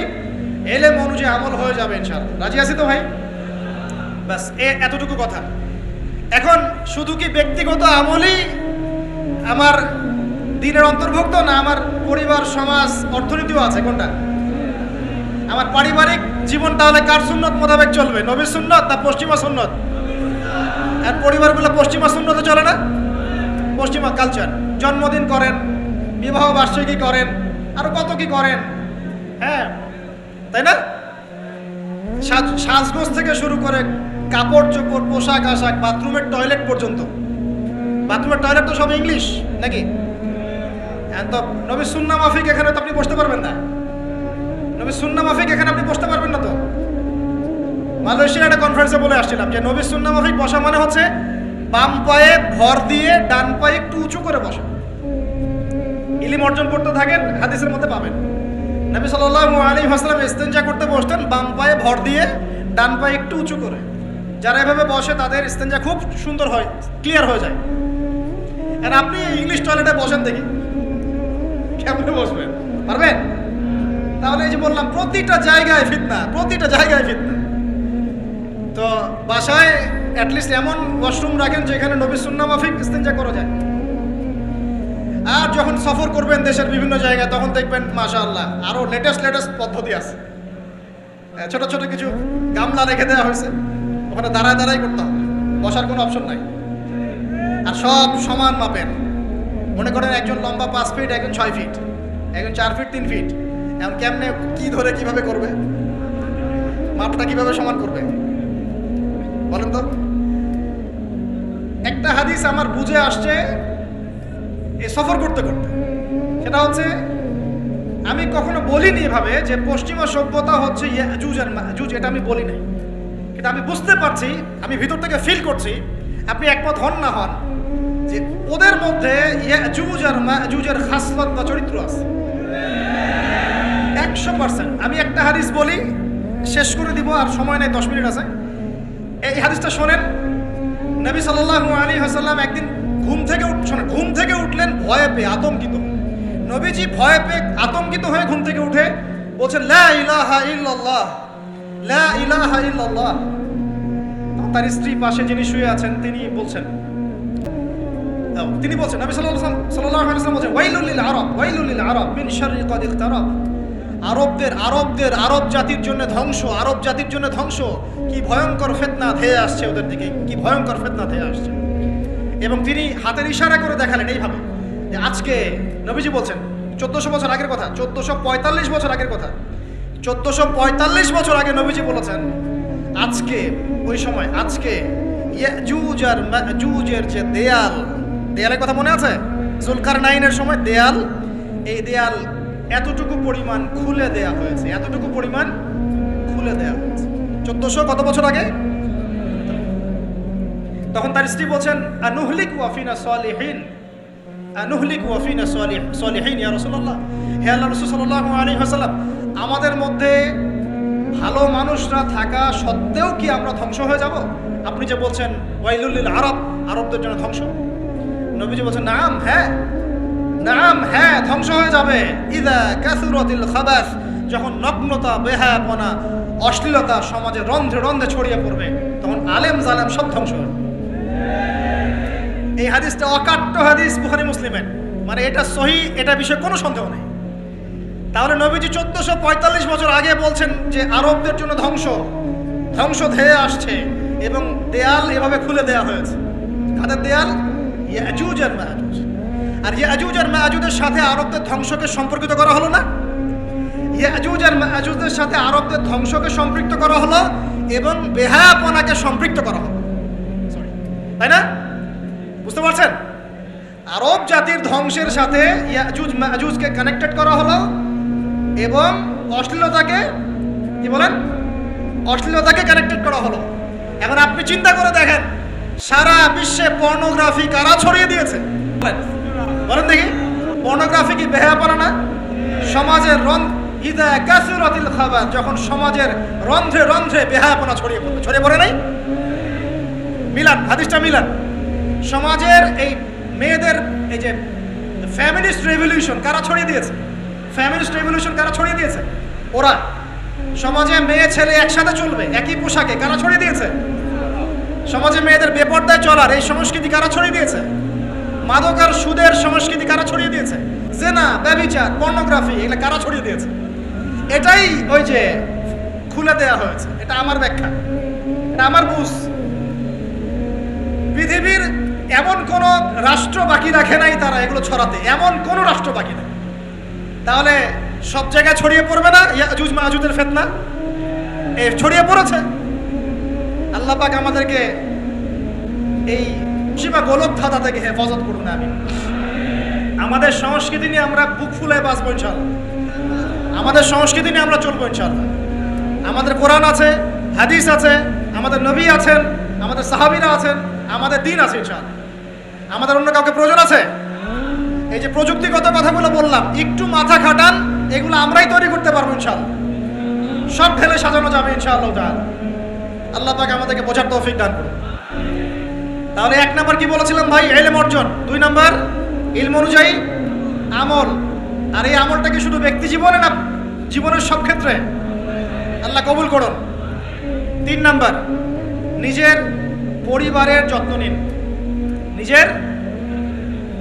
এলেম অনুযায়ী আমল হয়ে যাবে ইনশাআল্লাহ। রাজি আছি তো ভাই? বাস এতটুকু কথা। এখন শুধু কি ব্যক্তিগত আমলই আমার দিনের অন্তর্ভুক্ত, না আমার পরিবার, সমাজ, অর্থনীতিও আছে? কোনটা? আমার পারিবারিক জীবন তাহলে কার সুন্নত মোতাবেক চলবে? নবীর সুন্নত না পশ্চিমা সুন্নত? আর পরিবারগুলো পশ্চিমা সুন্নতে চলে না, পশ্চিমা কালচার। জন্মদিন করেন, বিবাহ বার্ষিকী করেন, আরো কত কি করেন, হ্যাঁ তাই না? সাজগোজ থেকে শুরু করে কাপড় চোপড়, পোশাক আশাক, বাথরুমের টয়লেট পর্যন্ত। বাথরুমের টয়লেট তো সব ইংলিশ নাকি? তো নবী সুন্নাহ মাফিক এখানে তো আপনি বসতে পারবেন না। নবী সুন্নাহ মাফিক এখানে আপনি বসতে পারবেন না। তো মালয়েশিয়ার একটা কনফারেন্সে বলে আসছিলাম যে নবী সুন্নাহ মাফিক বসা মানে হচ্ছে বাম পায়ে ভর দিয়ে ডান পায়ে একটু উঁচু করে বসা। ইলম অর্জন করতে থাকেন, হাদিসের মধ্যে পাবেন। নবী সাল্লাল্লাহু আলাইহি ওয়াসাল্লাম ইস্তেনজা করতে বসতেন বাম পায়ে ভর দিয়ে ডান পায়ে একটু উঁচু করে। যারা এভাবে বসে তাদের ইস্তেনজা খুব সুন্দর হয়, ক্লিয়ার হয়ে যায়। আর আপনি ইংলিশ টয়লেটে বসেন দেখি, কেমনে বসবেন? পারবেন? তাহলে এই যে বললাম, প্রতিটা জায়গায় ফিতনা, প্রতিটা জায়গায় ফিতনা। তো বাসায় অ্যাটলিস্ট এমন ওয়াশরুম রাখেন যেখানে নবী সুন্নাহ মাফিক ইস্তেনজা করা যায়। আর যখন সফর করবেন দেশের বিভিন্ন জায়গায়, তখন দেখবেন মাশাআল্লাহ আরো লেটেস্ট পদ্ধতি আছে। ছোট ছোট কিছু গামলা রেখে দেওয়া হয়েছে, ওখানে দাঁড়ায় করতে হবে, বসার কোনো অপশন নাই। আর সব সমান মাপের। মনে করেন একজন লম্বা 5 ফিট, একজন 6 ফিট, একজন 4 ফিট 3 ফিট। এখন কেমনে কি ধরে কিভাবে করবে? মাপটা কিভাবে সমান করবে বলেন তো? একটা হাদিস আমার বুঝে আসছে এই সফর করতে করতে, সেটা হচ্ছে, আমি কখনো বলিনি এভাবে যে পশ্চিমা সভ্যতা হচ্ছে ইয়াজুজ আর মাজুজ, এটা আমি বলি নাই। কিন্তু আমি বুঝতে পারছি, আমি ভিতর থেকে ফিল করছি, আপনি একমত হন না হন, যে ওদের মধ্যে ইয়াজুজ আর মাজুজের খাসলত বা চরিত্র আছে 100%। আমি একটা হাদিস বলি, শেষ করে দিব, আর সময় নেই, 10 মিনিট আছে। এই হাদিসটা শোনেন। নবী সাল্লাল্লাহু আলাইহি ওয়াসাল্লাম একদিন ঘুম থেকে উঠলেন ভয়ে পেয়ে, আতঙ্কিত। নবীজি ভয়ে পেয়ে আতঙ্কিত হয়ে ঘুম থেকে উঠে বলছেন, লা ইলাহা ইল্লাল্লাহ, লা ইলাহা ইল্লাল্লাহ। তার স্ত্রী পাশে যিনি শুয়ে আছেন তিনি বলছেন, নবী সাল্লাল্লাহু আলাইহি ওয়াসাল্লাম বলছেন, ওয়াইলুল লিল আরব, ওয়াইলুল লিল আরব মিন শাররি ক্বাদ ইকতারাব। আরব জাতির জন্য ধ্বংস, আরব জাতির জন্য ধ্বংস। কি ভয়ঙ্কর ফিতনা ধেয়ে আসছে ওদের দিকে, কি ভয়ঙ্কর ফিতনা ধেয়ে আসছে। এবং তিনি হাতের ইশারা করে দেখালেন এইভাবে, যে আজকে নবীজি বলছেন 1400 বছর আগের কথা, 1445 বছর আগের কথা, 1445 বছর আগে নবীজি বলেছেন, আজকে ওই সময়, আজকে ইয়াজুজ আর মাজুজের যে দেয়াল, দেয়ালের কথা মনে আছে? জুলকারনাইনের সময় দেয়াল, এই দেয়াল এতটুকু পরিমাণ খুলে দেয়া হয়েছে, এতটুকু পরিমাণ খুলে দেয়া হয়েছে 1400 কত বছর আগে। তখন তার স্ত্রী বলছেন আনুহলিক ওয়াফিনা সালিহিন, আনুহলিক ওয়াফিনা সালিহিন ইয়া রাসূলুল্লাহ, হে আল্লাহর রাসূল সাল্লাল্লাহু আলাইহি ওয়াসাল্লাম, আমাদের মধ্যে ভালো মানুষরা থাকা সত্ত্বেও কি আমরা ধ্বংস হয়ে যাব? আপনি যে বলছেন ওয়াইলুল লিল আরব, আরবদের জন্য ধ্বংস। নবীজি বলছেন নাম, হ্যাঁ নাম, হ্যাঁ ধ্বংস হয়ে যাবে। ইযা কাসুরাতিল খাবাস, যখন নগ্নতা, বেহায়াপনা, অশ্লীলতা সমাজে রন্ধ্রে রন্ধ্রে ছড়িয়ে পড়বে, তখন আলেম জালেম সব ধ্বংস হবে। এই হাদিসটা অকাট্য হাদিস বুখারী মুসলিমের, মানে এটা সহি, এটা বিষয়ে কোনো সন্দেহ নেই। তাহলে নবীজি 1445 বছর আগে বলছেন যে আরবদের জন্য ধ্বংস, ধ্বংস ধেয়ে আসছে এবং দেয়াল এভাবে খুলে দেয়া হয়েছে। কাদের দেয়াল? ইয়াজুজ আর মাজুজ। আর ইয়াজুজ আর মাজুজের সাথে আরবদের ধ্বংসকে সম্পর্কিত করা হলো না? ইয়াজুজ আর মাজুজের সাথে আরবদের ধ্বংসকে সম্পৃক্ত করা হলো এবং বেহায়াপনাকে সম্পৃক্ত করা হলো, তাই না? বুঝতে পারছেন? আরব জাতির ধ্বংসের সাথে ইয়াজুজ মাজুজকে কানেক্টেড করা হলো এবং অশ্লীলতাকে, কি বলেন, অশ্লীলতাকে কানেক্টেড করা হলো। এখন আপনি চিন্তা করে দেখেন, সারা বিশ্বে পর্নোগ্রাফি কারা ছড়িয়ে দিয়েছে? বলেন দেখি, পর্নোগ্রাফি কি বেহায়াপনা না? সমাজের ইযা কাসুরাতিল খাবাস, যখন সমাজের রন্ধ্রে রন্ধ্রে বেহায়াপনা ছড়িয়ে পড়ে নাই? মিলান, হাদিসটা মিলান। সমাজের এই মেয়েদের এই যে ফ্যামিলিস্ট রেভলিউশন কারা ছড়িয়ে দিয়েছে? ফ্যামিলিস্ট রেভলিউশন কারা ছড়িয়ে দিয়েছে? ওরা। সমাজে মেয়ে ছেলে একসাথে চলবে একই পোশাকে কারা ছড়িয়ে দিয়েছে? সমাজে মেয়েদের বেপর্দায় চলার এই সংস্কৃতি কারা ছড়িয়ে দিয়েছে? মাদক আর সুদের সংস্কৃতি কারা ছড়িয়ে দিয়েছে? জেনা, ব্যভিচার, পর্নোগ্রাফি, এগুলো কারা ছড়িয়ে দিয়েছে? এটাই ওই যে খুলে দেয়া হয়েছে। এটা আমার ব্যাখ্যা, এটা আমার বুঝ। পৃথিবীর এমন কোন রাষ্ট্র বাকি রাখে নাই তারা এগুলো ছড়াতে, এমন কোন রাষ্ট্র বাকি নেই। তাহলে সব জায়গায় ছড়িয়ে পড়বে না ইয়াজুজ মাজুজের ফিতনা? ছড়িয়ে পড়েছে। আল্লাহ পাক আমাদেরকে এই সীমা গোলকধাঁধা থেকে হেফাজত করুন। আমি আমাদের সংস্কৃতি নিয়ে আমরা বুক ফুলায় বাঁচবো ইনশাআল্লাহ, আমাদের সংস্কৃতি নিয়ে আমরা চলবো ইনশাআল্লাহ। আমাদের কোরআন আছে, হাদিস আছে, আমাদের নবী আছেন, আমাদের সাহাবীরা আছেন, আমাদের দিন আছে ইনশাআল্লাহ। আমাদের অন্য কাউকে প্রয়োজন আছে? এই যে প্রযুক্তিগত কথাগুলো বললাম, একটু মাথা খাটান, এগুলো আমরাই তৈরি করতে পারবো ইনশাআল্লাহ। সব ঢেলে সাজানো যাবে ইনশাআল্লাহ তাআলা। আল্লাহ পাক আমাদেরকে বোঝার তৌফিক দান করুন। তাহলে 1 নাম্বার কি বলেছিলাম ভাই? ইলম অর্জন। 2 নাম্বার ইলম অনুযায়ী আমল। আর এই আমলটা কি শুধু ব্যক্তি জীবনে না জীবনের সব ক্ষেত্রে? আল্লাহ কবুল করুন। 3 নাম্বার নিজের পরিবারের যত্ন নিন। নিজের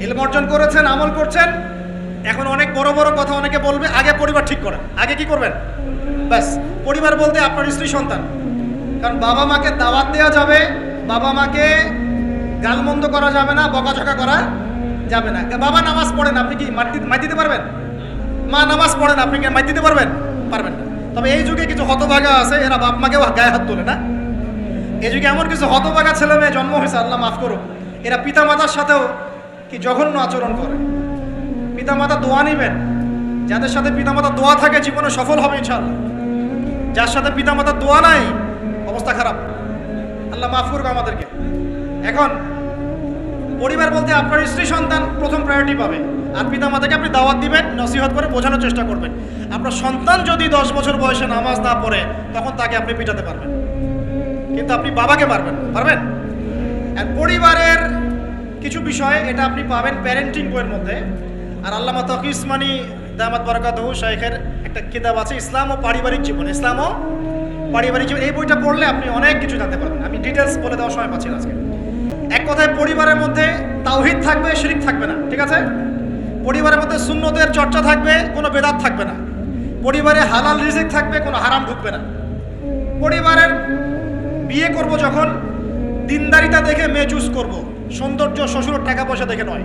ইলম অর্জন করেছেন, আমল করছেন, এখন অনেক বড় বড় কথা অনেকে বলবে, আগে পরিবার ঠিক করেন। আগে কি করবেন? ব্যাস, পরিবার বলতে আপনার স্ত্রী সন্তান। কারণ বাবা মাকে দাওয়াত দেওয়া যাবে, বাবা মাকে গালমন্দ করা যাবে না, বকাঝকা করা যাবে না। বাবা নামাজ পড়েন, আপনি কি মাই দিতে পারবেন? মা নামাজ পড়েন, আপনি কি মাই দিতে পারবেন? পারবেন না। তবে এই যুগে কিছু হতভাগা আছে, এরা বাপ মাকেও গায়ে হাত তোলে না। এই যুগে এমন কিছু হতভাগা ছেলে মেয়ে জন্ম হয়েছে, আল্লাহ মাফ করুক, এরা পিতা মাতার সাথেও কি জঘন্য আচরণ করে। পিতা মাতা দোয়া নিবেন, যাদের সাথে পিতা মাতার দোয়া থাকে জীবনে সফল হবে ইনশাআল্লাহ। যার সাথে পিতা মাতার দোয়া নাই, অবস্থা খারাপ। আল্লাহ মাফ করুক আমাদেরকে। এখন পরিবার বলতে আপনার স্ত্রী সন্তান প্রথম প্রায়োরিটি পাবে, আর পিতা মাতাকে আপনি দাওয়াত দিবেন, নসিহত করে বোঝানোর চেষ্টা করবেন। আপনার সন্তান যদি 10 বছর বয়সে নামাজ না পড়ে, তখন তাকে আপনি পিটাতে পারবেন, কিন্তু আপনি বাবাকে পারবেন? আর পরিবারের কিছু বিষয় এটা আপনি পাবেন প্যারেন্টিং বইয়ের মধ্যে। আর আল্লামা তকি উসমানী দামাত বারাকাতুহু শাইখের একটা কিতাব আছে, ইসলাম ও পারিবারিক জীবন। ইসলাম ও পারিবারিক জীবন, এই বইটা পড়লে আপনি অনেক কিছু জানতে পারবেন। আমি ডিটেলস বলে দেওয়ার সময় পাচ্ছি না আজকে। এক কথায় পরিবারের মধ্যে তাওহীদ থাকবে, শিরক থাকবে না, ঠিক আছে? পরিবারের মধ্যে সুন্নতের চর্চা থাকবে, কোনো বেদাত থাকবে না। পরিবারে হালাল রিজিক থাকবে, কোনো হারাম ঢুকবে না। পরিবারের বিয়ে করব যখন দিনদারিতা দেখে মেয়ে চুজ করব, সৌন্দর্য শ্বশুরের টাকা পয়সা দেখে নয়।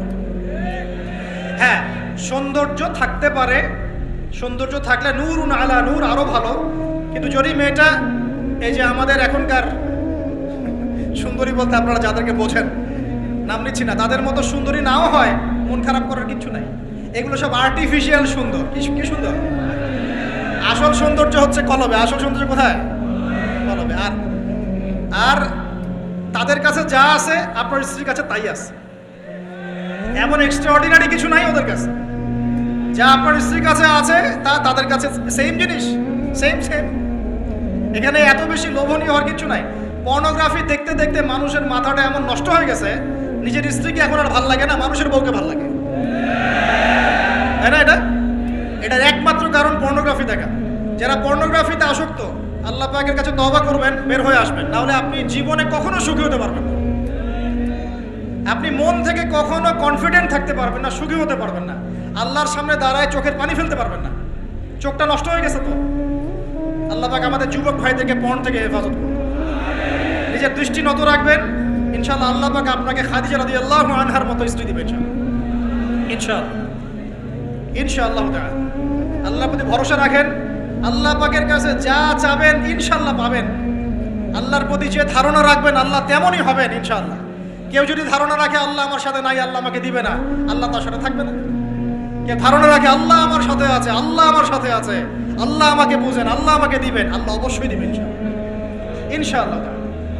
হ্যাঁ, সৌন্দর্য থাকতে পারে, সৌন্দর্য থাকলে নূরুন আলা নূর, আরো ভালো। কিন্তু যদি মেয়েটা এই যে আমাদের এখনকার সুন্দরী বলতে আপনারা যাদেরকে বোঝেন, নাম নিচ্ছি না, তাদের মতো সুন্দরী নাও হয়, মন খারাপ করার কিছু নাই। এগুলো সব আর্টিফিশিয়াল সুন্দর। কি সুন্দর? আসল সৌন্দর্য হচ্ছে কলবে। আসল সৌন্দর্য কোথায়? কলবে। আর তাদের কাছে যা আছে আপনার স্ত্রীর কাছে তাই আছে। এমন এক্সট্রাঅর্ডিনারি কিছু নাই ওদের কাছে। যা আপনার স্ত্রীর কাছে আছে তা তাদের কাছে সেম জিনিস, সেম। এখানে এত বেশি লোভনীয় হওয়ার কিছু নাই। পর্নোগ্রাফি দেখতে দেখতে মানুষের মাথাটা এমন নষ্ট হয়ে গেছে, নিজের স্ত্রীকে এখন আর ভাল লাগে না, মানুষের বউকে ভাল লাগে, তাই না? এটার একমাত্র কারণ পর্নোগ্রাফি দেখা। যারা পর্নোগ্রাফিতে আসক্ত, আল্লাহ পাকের কাছে তওবা করবেন, বের হয়ে আসবেন, নাহলে আপনি জীবনে কখনো সুখী হতে পারবেন না। আপনি মন থেকে কখনো কনফিডেন্ট থাকতে পারবেন না, সুখী হতে পারবেন না। আল্লাহর সামনে দাঁড়ায় চোখের পানি ফেলতে পারবেন না, চোখটা নষ্ট হয়ে গেছে। তো আল্লাহ পাক আমাদের যুবক ভাইদেরকে পর্ন থেকে হেফাজত করুন। নিজের দৃষ্টি নত রাখবেন, ইনশাআল্লাহ আল্লাহ পাক আপনাকে খাদিজা রাদিয়াল্লাহু আনহার মতো স্ত্রী দিবেন ইনশাআল্লাহ তাআলা। আল্লাহর প্রতি ভরসা রাখেন, আল্লাহ পাকের কাছে যা চাবেন ইনশাআল্লাহ পাবেন। আল্লাহর প্রতি যে ধারণা রাখবেন আল্লাহ তেমনই হবেন ইনশাআল্লাহ। কেউ যদি ধারণা রাখে আল্লাহ আমার সাথে নাই, আল্লাহ আমাকে দিবে না, আল্লাহ তার সাথে থাকবে না। কে ধারণা রাখে আল্লাহ আমার সাথে আছে, আল্লাহ আমার সাথে আছে, আল্লাহ আমাকে বুঝেন, আল্লাহ আমাকে দিবেন, আল্লাহ অবশ্যই দিবেন ইনশাআল্লাহ।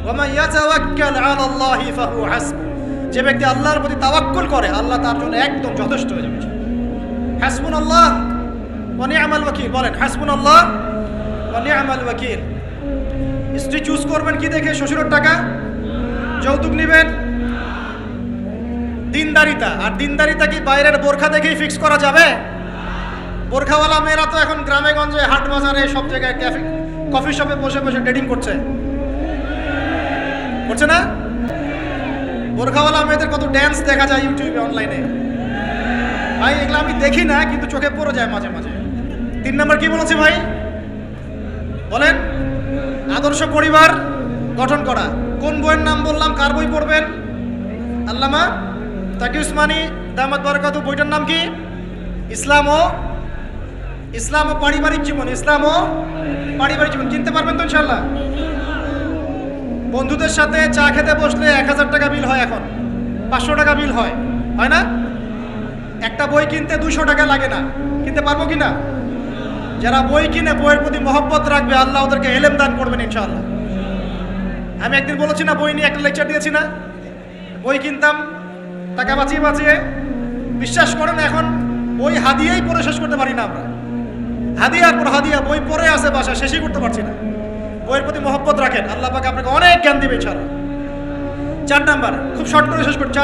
ওয়া মান ইয়াতাওয়াক্কাল আলাল্লাহি ফাহুয়া হাসবুহ। যে ব্যক্তি আল্লাহর প্রতি তাওয়াক্কুল করে আল্লাহ তার জন্য একদম যথেষ্ট হয়ে যাবে। হাসবুনাল্লাহ ওয়া নি'মাল ওয়াকিল। বলেন হাসবুনাল্লাহ ওয়া নি'মাল ওয়াকিল। স্ত্রী চুজ করবেন কি দেখে? শ্বশুরের টাকা, যৌতুক নেবেন, দিনদারিতা। আর দিনদারিতা কি বাইরের বোরখা দেখেই ফিক্স করা যাবে? বোরখাওয়ালা মেয়েরা তো এখন গ্রামে গঞ্জে, হাট বাজারে, সব জায়গায় ক্যাফে, কফি শপে বসে বসে ডেটিং করছে না? বোরখাওয়ালা মেয়েদের কত ড্যান্স দেখা যায় ইউটিউবে, অনলাইনে। ভাই এগুলো আমি দেখি না, কিন্তু চোখে পড়ে যায় মাঝে মাঝে। 3 নম্বর কি বলেছে ভাই? বলেন, আদর্শ পরিবার গঠন করা। কোন বইয়ের নাম বললাম? কার বই পড়বেন? আল্লামা তাকি উসমানী দামাত বারাকাতু। বইটার নাম কি? ইসলাম ও পারিবারিক জীবন। ইসলাম ও পারিবারিক জীবন। কিনতে পারবেন তো ইনশাআল্লাহ? বন্ধুদের সাথে চা খেতে বসলে 1000 টাকা বিল হয়, এখন 500 টাকা বিল হয় না? একটা বই কিনতে 200 টাকা লাগে না। কিনতে পারবো কিনা? যারা বই কিনে বইয়ের প্রতি মহব্বত রাখবে আল্লাহ ওদেরকে এলেম দান করবেন ইনশাআল্লাহ। আমি একদিন বলেছি না, বই নিয়ে একটা লেকচার দিয়েছি না? বই কিনতাম টাকা বাঁচিয়ে। বিশ্বাস করেন এখন বই হাদিয়াই পড়ে শেষ করতে পারি না আমরা। হাদিয়ার পর হাদিয়া বই পড়ে আছে বাসা, শেষই করতে পারছি না। বইয়ের প্রতি মহব্বত রাখেন, আল্লাহ পাক আপনাকে অনেক জ্ঞান দিবে ইনশাআল্লাহ। 4 নাম্বার, খুব শর্ট করে শেষ করছি।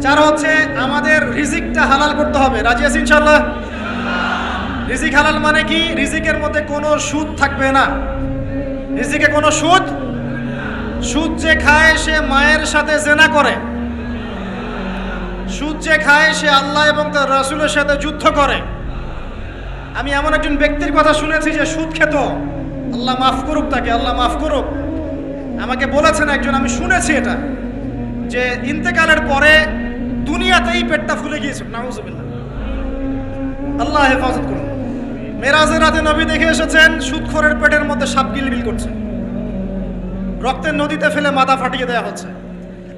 4 হচ্ছে আমাদের রিজিকটা হালাল করতে হবে। রাজি আছি ইনশাআল্লাহ? রিজিক হালাল মানে কি? রিজিকের মধ্যে কোনো সুদ থাকবে না। রিজিকে কোনো সুদ যে খায় সে মায়ের সাথে জেনা করে। সুদ যে খায় সে আল্লাহ এবং তার রাসূলের সাথে যুদ্ধ করে। আমি এমন একজন ব্যক্তির কথা শুনেছি যে সুদ খেত, আল্লাহ মাফ করুক তাকে, আল্লাহ মাফ করুক। আমাকে বলেছেন একজন, আমি শুনেছি এটা, যে ইন্তেকালের পরে দুনিয়াতেই পেটটা ফুলে গিয়েছিল। নাউজুবিল্লাহ, আল্লাহ হেফাজত করুন। মেরাজের রাতে নবী দেখে এসেছেন সুদখোরের পেটের মধ্যে সাপ কিলবিল করছে, রক্তের নদীতে ফেলে মাথা ফাটিয়ে দেওয়া হচ্ছে।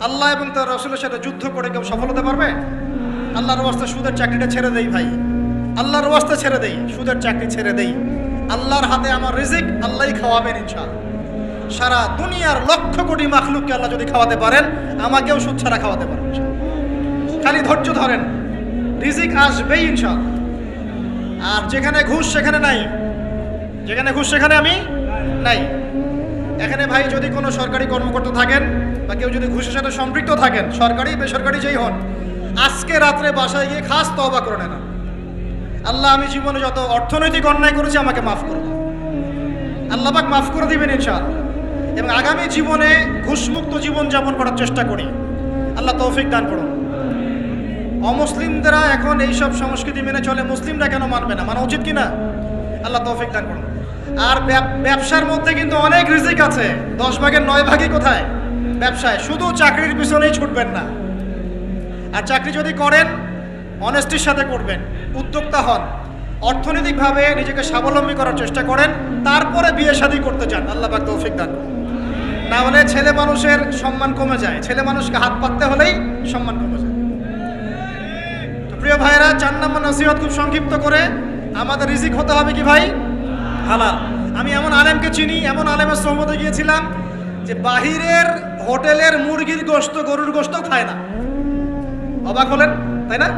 আল্লাহ এবং তার রাসূলের সাথে যুদ্ধ করে কেউ সফল হতে পারবে? আল্লাহর ওয়াস্তে সুদের চাকরিটা ছেড়ে দেই ভাই, আল্লাহর ওয়াস্তে ছেড়ে দেই, সুদের চাকরি ছেড়ে দেই। আল্লাহর হাতে আমার রিজিক, আল্লাহই খাওয়াবেন ইনশাআল্লাহ। সারা দুনিয়ার লক্ষ কোটি মাখলুককে আল্লাহ যদি খাওয়াতে পারেন, আমাকেও সুদ ছাড়া খাওয়াতে পারেন ইনশাআল্লাহ। খালি ধৈর্য ধরেন, রিজিক আসবেই ইনশাআল্লাহ। আর যেখানে ঘুষ সেখানে নাই, যেখানে ঘুষ সেখানে আমি নাই। এখানে ভাই যদি কোনো সরকারি কর্মকর্তা থাকেন বা কেউ যদি ঘুষের সাথে সম্পৃক্ত থাকেন, সরকারি বেসরকারি যেই হন, আজকে রাত্রে বাসায় গিয়ে খাস তওবা করে নেন। আল্লাহ, আমি জীবনে যত অর্থনৈতিক অন্যায় করেছি আমাকে মাফ করুন। আল্লাহ পাক মাফ করে দিবেন ইনশাআল্লাহ। এবং আগামী জীবনে ঘুষমুক্ত জীবন যাপন করার চেষ্টা করি, আল্লাহ তৌফিক দান করুন। অমুসলিমরা এখন এইসব সংস্কৃতি মেনে চলে, মুসলিমরা কেন মানবে না? মানা উচিত কিনা? আল্লাহ তৌফিক দান করুন। আর ব্যবসার মধ্যে কিন্তু অনেক রিজিক আছে। 10 ভাগের 9 ভাগই কোথায়? ব্যবসায়। শুধু চাকরির পিছনেই ছুটবেন না। আর চাকরি যদি করেন অনেস্টির সাথে করবেন, উদ্যোক্তা হন, অর্থনৈতিকভাবে নিজেকে স্বাবলম্বী করার চেষ্টা করেন, তারপরে বিয়ে শাদী করতে চান। আল্লাহ পাক তৌফিক দান করুন। না হলে ছেলে মানুষের সম্মান কমে যায়, ছেলে মানুষকে হাত পাততে হলেই সম্মান কমে যায়। তো প্রিয় ভাইরা, 4 নম্বর নসিহত খুব সংক্ষিপ্ত করে, আমাদের রিজিক হতে হবে কি ভাই? হালাল। আমি এমন আলেমকে চিনি, এমন আলেমের সোহবতে গিয়েছিলাম যে বাহিরের হোটেলের মুরগির গোশত, গরুর গোশত খায় না। অবাক হলেন তাই না?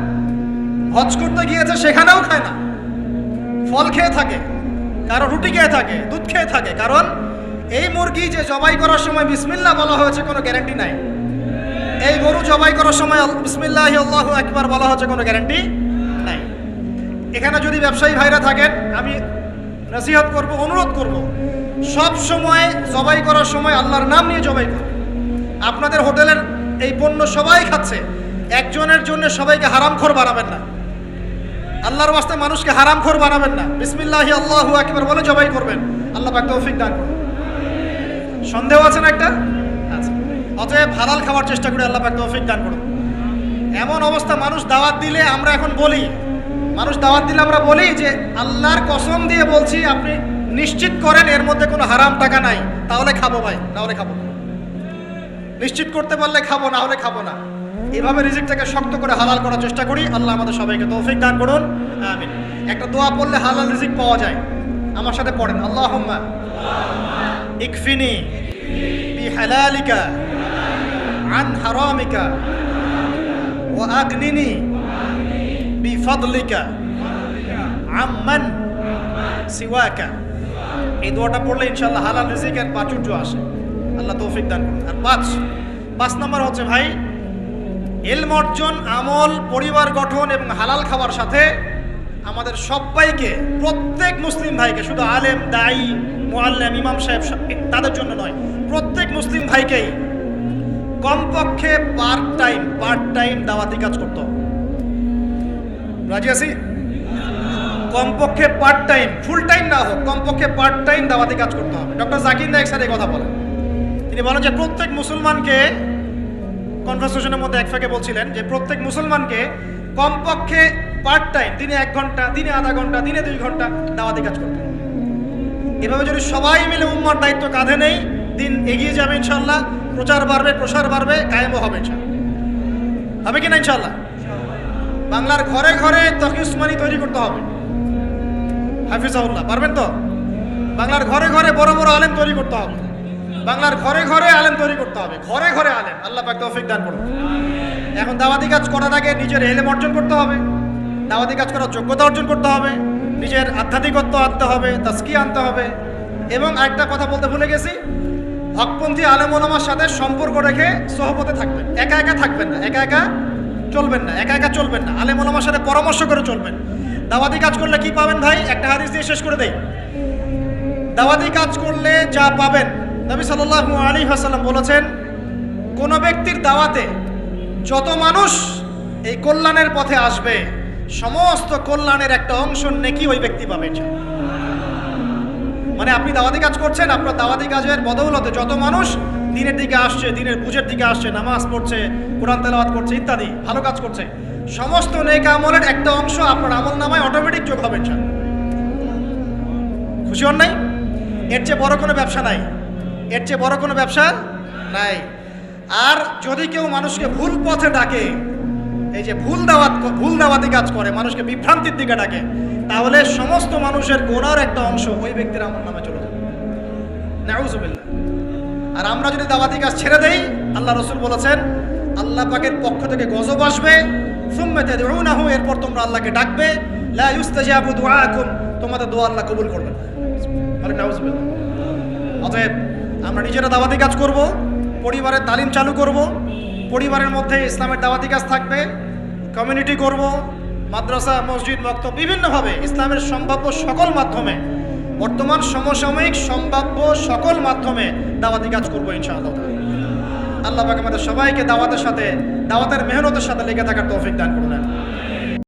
হজ করতে গিয়েছে, সেখানেও খায় না, ফল খেয়ে থাকে, কারো রুটি খেয়ে থাকে, দুধ খেয়ে থাকে। কারণ এই মুরগি যে জবাই করার সময় বিসমিল্লাহ বলা হয়েছে কোনো গ্যারান্টি নাই। এই গরু জবাই করার সময় বিসমিল্লাহি আল্লাহু আকবার বলা হয়েছে কোনো গ্যারান্টি নাই। এখানে যদি ব্যবসায়ী ভাইরা থাকেন, আমি নসিহত করব, অনুরোধ করব, সব সময় জবাই করার সময় আল্লাহর নাম নিয়ে জবাই করুন। আপনাদের হোটেলের এই পণ্য সবাই খাচ্ছে, একজনের জন্য সবাইকে হারামখোর বানাবেন না। আল্লাহর ওয়াস্তে মানুষকে হারামখোর বানাবেন না। বিসমিল্লাহি আল্লাহু আকবার বলে জবাই করবেন। আল্লাহ পাক তৌফিক দান করুন। সন্দেহ আছে না একটা? আচ্ছা, অতএব হালাল খাওয়ার চেষ্টা করে আল্লাহ পাক তৌফিক দান করুন। এমন অবস্থা, মানুষ দাওয়াত দিলে আমরা এখন বলি, আমরা বলি যে আল্লাহর কসম দিয়ে বলছি, আপনি নিশ্চিত করেন এর মধ্যে কোনো হারাম টাকা নাই, তাহলে খাবো ভাই, না হলে খাবো না। নিশ্চিত করতে পারলে খাবো, না হলে খাবো না। এভাবে রিজিকটাকে শক্ত করে হালাল করার চেষ্টা করি। আল্লাহ আমাদের সবাইকে তৌফিক দান করুন, আমিন। একটা দোয়া পড়লে হালাল রিজিক পাওয়া যায়, আমার সাথে পড়েন। আল্লাহুম্মা ইকফিনি বিহালালিকা আন হারামিকা ওয়া আগনিনি বিফাদলিকা আম্মান সিওয়াকা। এই দোয়াটা পড়লে ইনশাআল্লাহ হালাল রিজিকের প্রাচুর্য আসে। আল্লাহ তৌফিক দান করুন। আর 5 নম্বর হচ্ছে ভাই, ইলম অর্জন, আমল, পরিবার গঠন এবং হালাল খাওয়ার সাথে আমাদের সবাইকে, প্রত্যেক মুসলিম ভাইকে, শুধু আলেম, দায়ী, মুআল্লিম, ইমাম সাহেব তাদের জন্য নয়, প্রত্যেক মুসলিম ভাইকেই কমপক্ষে পার্ট টাইম দাওয়াতি কাজ করতে হবে। রাজি আছি? কমপক্ষে পার্ট টাইম, ফুল টাইম না হোক, কমপক্ষে পার্ট টাইম দাওয়াতি কাজ করতে হবে। ডক্টর জাকির নায়েক স্যার এই কথা বলেন। তিনি বলেন যে প্রত্যেক মুসলমানকে, কনভারসেশনের মধ্যে এক ফাঁকে বলছিলেন যে প্রত্যেক মুসলমানকে কমপক্ষে পার্ট টাইম, দিনে 1 ঘন্টা, দিনে আধা ঘন্টা, দিনে 2 ঘন্টা দাওয়াতি কাজ করতে হবে। এভাবে যদি সবাই মিলে উম্মার দায়িত্ব কাঁধে নেই, দিন এগিয়ে যাবে ইনশাল্লাহ, প্রচার বাড়বে, প্রসার বাড়বে, কায়েমও হবে ইনশাল্লাহ। হবে কিনা ইনশাল্লাহ? বাংলার ঘরে ঘরে তকি উসমানী তৈরি করতে হবে, হাফিজাহুল্লাহ, পারবেন তো? বাংলার ঘরে ঘরে বড় বড় আলেম তৈরি করতে হবে, বাংলার ঘরে ঘরে আলেম তৈরি করতে হবে, ঘরে ঘরে আলেম। আল্লাহ পাক তৌফিক দান করুন। এখন দাওয়াতি কাজ করার আগে নিজের ইলম অর্জন করতে হবে, দাওয়াতি কাজ করার যোগ্যতা অর্জন করতে হবে, নিজের আধ্যাত্মিকত্ব আনতে হবে, তাজকিয়া আনতে হবে। এবং আরেকটা কথা বলতে ভুলে গেছি, হকপন্থী আলেম ওলামার সাথে সম্পর্ক রেখে সোহবতে থাকবেন, একা একা থাকবেন না, একা একা চলবেন না, আলেম ওলামার সাথে পরামর্শ করে চলবেন। দাওয়াতি কাজ করলে কি পাবেন ভাই? একটা হাদিস দিয়ে শেষ করে দেই। দাওয়াতি কাজ করলে যা পাবেন, নবী সাল্লাল্লাহু আলাইহি ওয়াসাল্লাম বলেছেন, কোন ব্যক্তির দাওয়াতে যত মানুষ এই কল্যাণের পথে আসবে, সমস্ত কল্যাণের একটা অংশ নেকি ওই ব্যক্তি পাবে। মানে আপনি দাওয়াতি কাজ করছেন, আপনার দাওয়াতি কাজের বদৌলতে যত মানুষ দিনের দিকে আসছে, দিনের বুঝের দিকে আসছে, নামাজ পড়ছে, কোরআন তেলাওয়াত করছে, ইত্যাদি ভালো কাজ করছে, সমস্ত নেক আমলের একটা অংশ আপনার আমল নামায় অটোমেটিক যোগ হবে। খুশি হন নাই? এর চেয়ে বড় কোনো ব্যবসা নাই, আর যদি কেউ মানুষকে ভুল পথে ডাকে, এই যে ভুল দাওয়াতি কাজ করে, মানুষকে বিভ্রান্তির দিকে ডাকে, তাহলে সমস্ত মানুষের গোনার একটা অংশ ওই ব্যক্তির আমল নামে চলে যাবে। নাউযুবিল্লাহ। আর আমরা যদি দাওয়াতি কাজ ছেড়ে দেই, আল্লাহ রাসূল বলেছেন, আল্লাহ পাকের পক্ষ থেকে গজব আসবে, সুম্মা তাদউনাহু, এরপর তোমরা আল্লাহকে ডাকবে, লা ইউস্তাজাবু দুআকুম, তোমাদের দোয়া আল্লাহ কবুল করবেন না। বলেন নাউযুবিল্লাহ। অতএব আমরা নিজেরা দাওয়াতি কাজ করব, পরিবারের তালিম চালু করব, পরিবারের মধ্যে ইসলামের দাওয়াতি কাজ থাকবে, কমিউনিটি করব, মাদ্রাসা, মসজিদ, মক্তব, বিভিন্নভাবে ইসলামের সম্ভাব্য সকল মাধ্যমে, বর্তমান সমসাময়িক সম্ভাব্য সকল মাধ্যমে দাওয়াতি কাজ করবো ইনশাআল্লাহ। আল্লাহ পাক আমাদের সবাইকে দাওয়াতের মেহনতের সাথে লেগে থাকার তৌফিক দান করুন।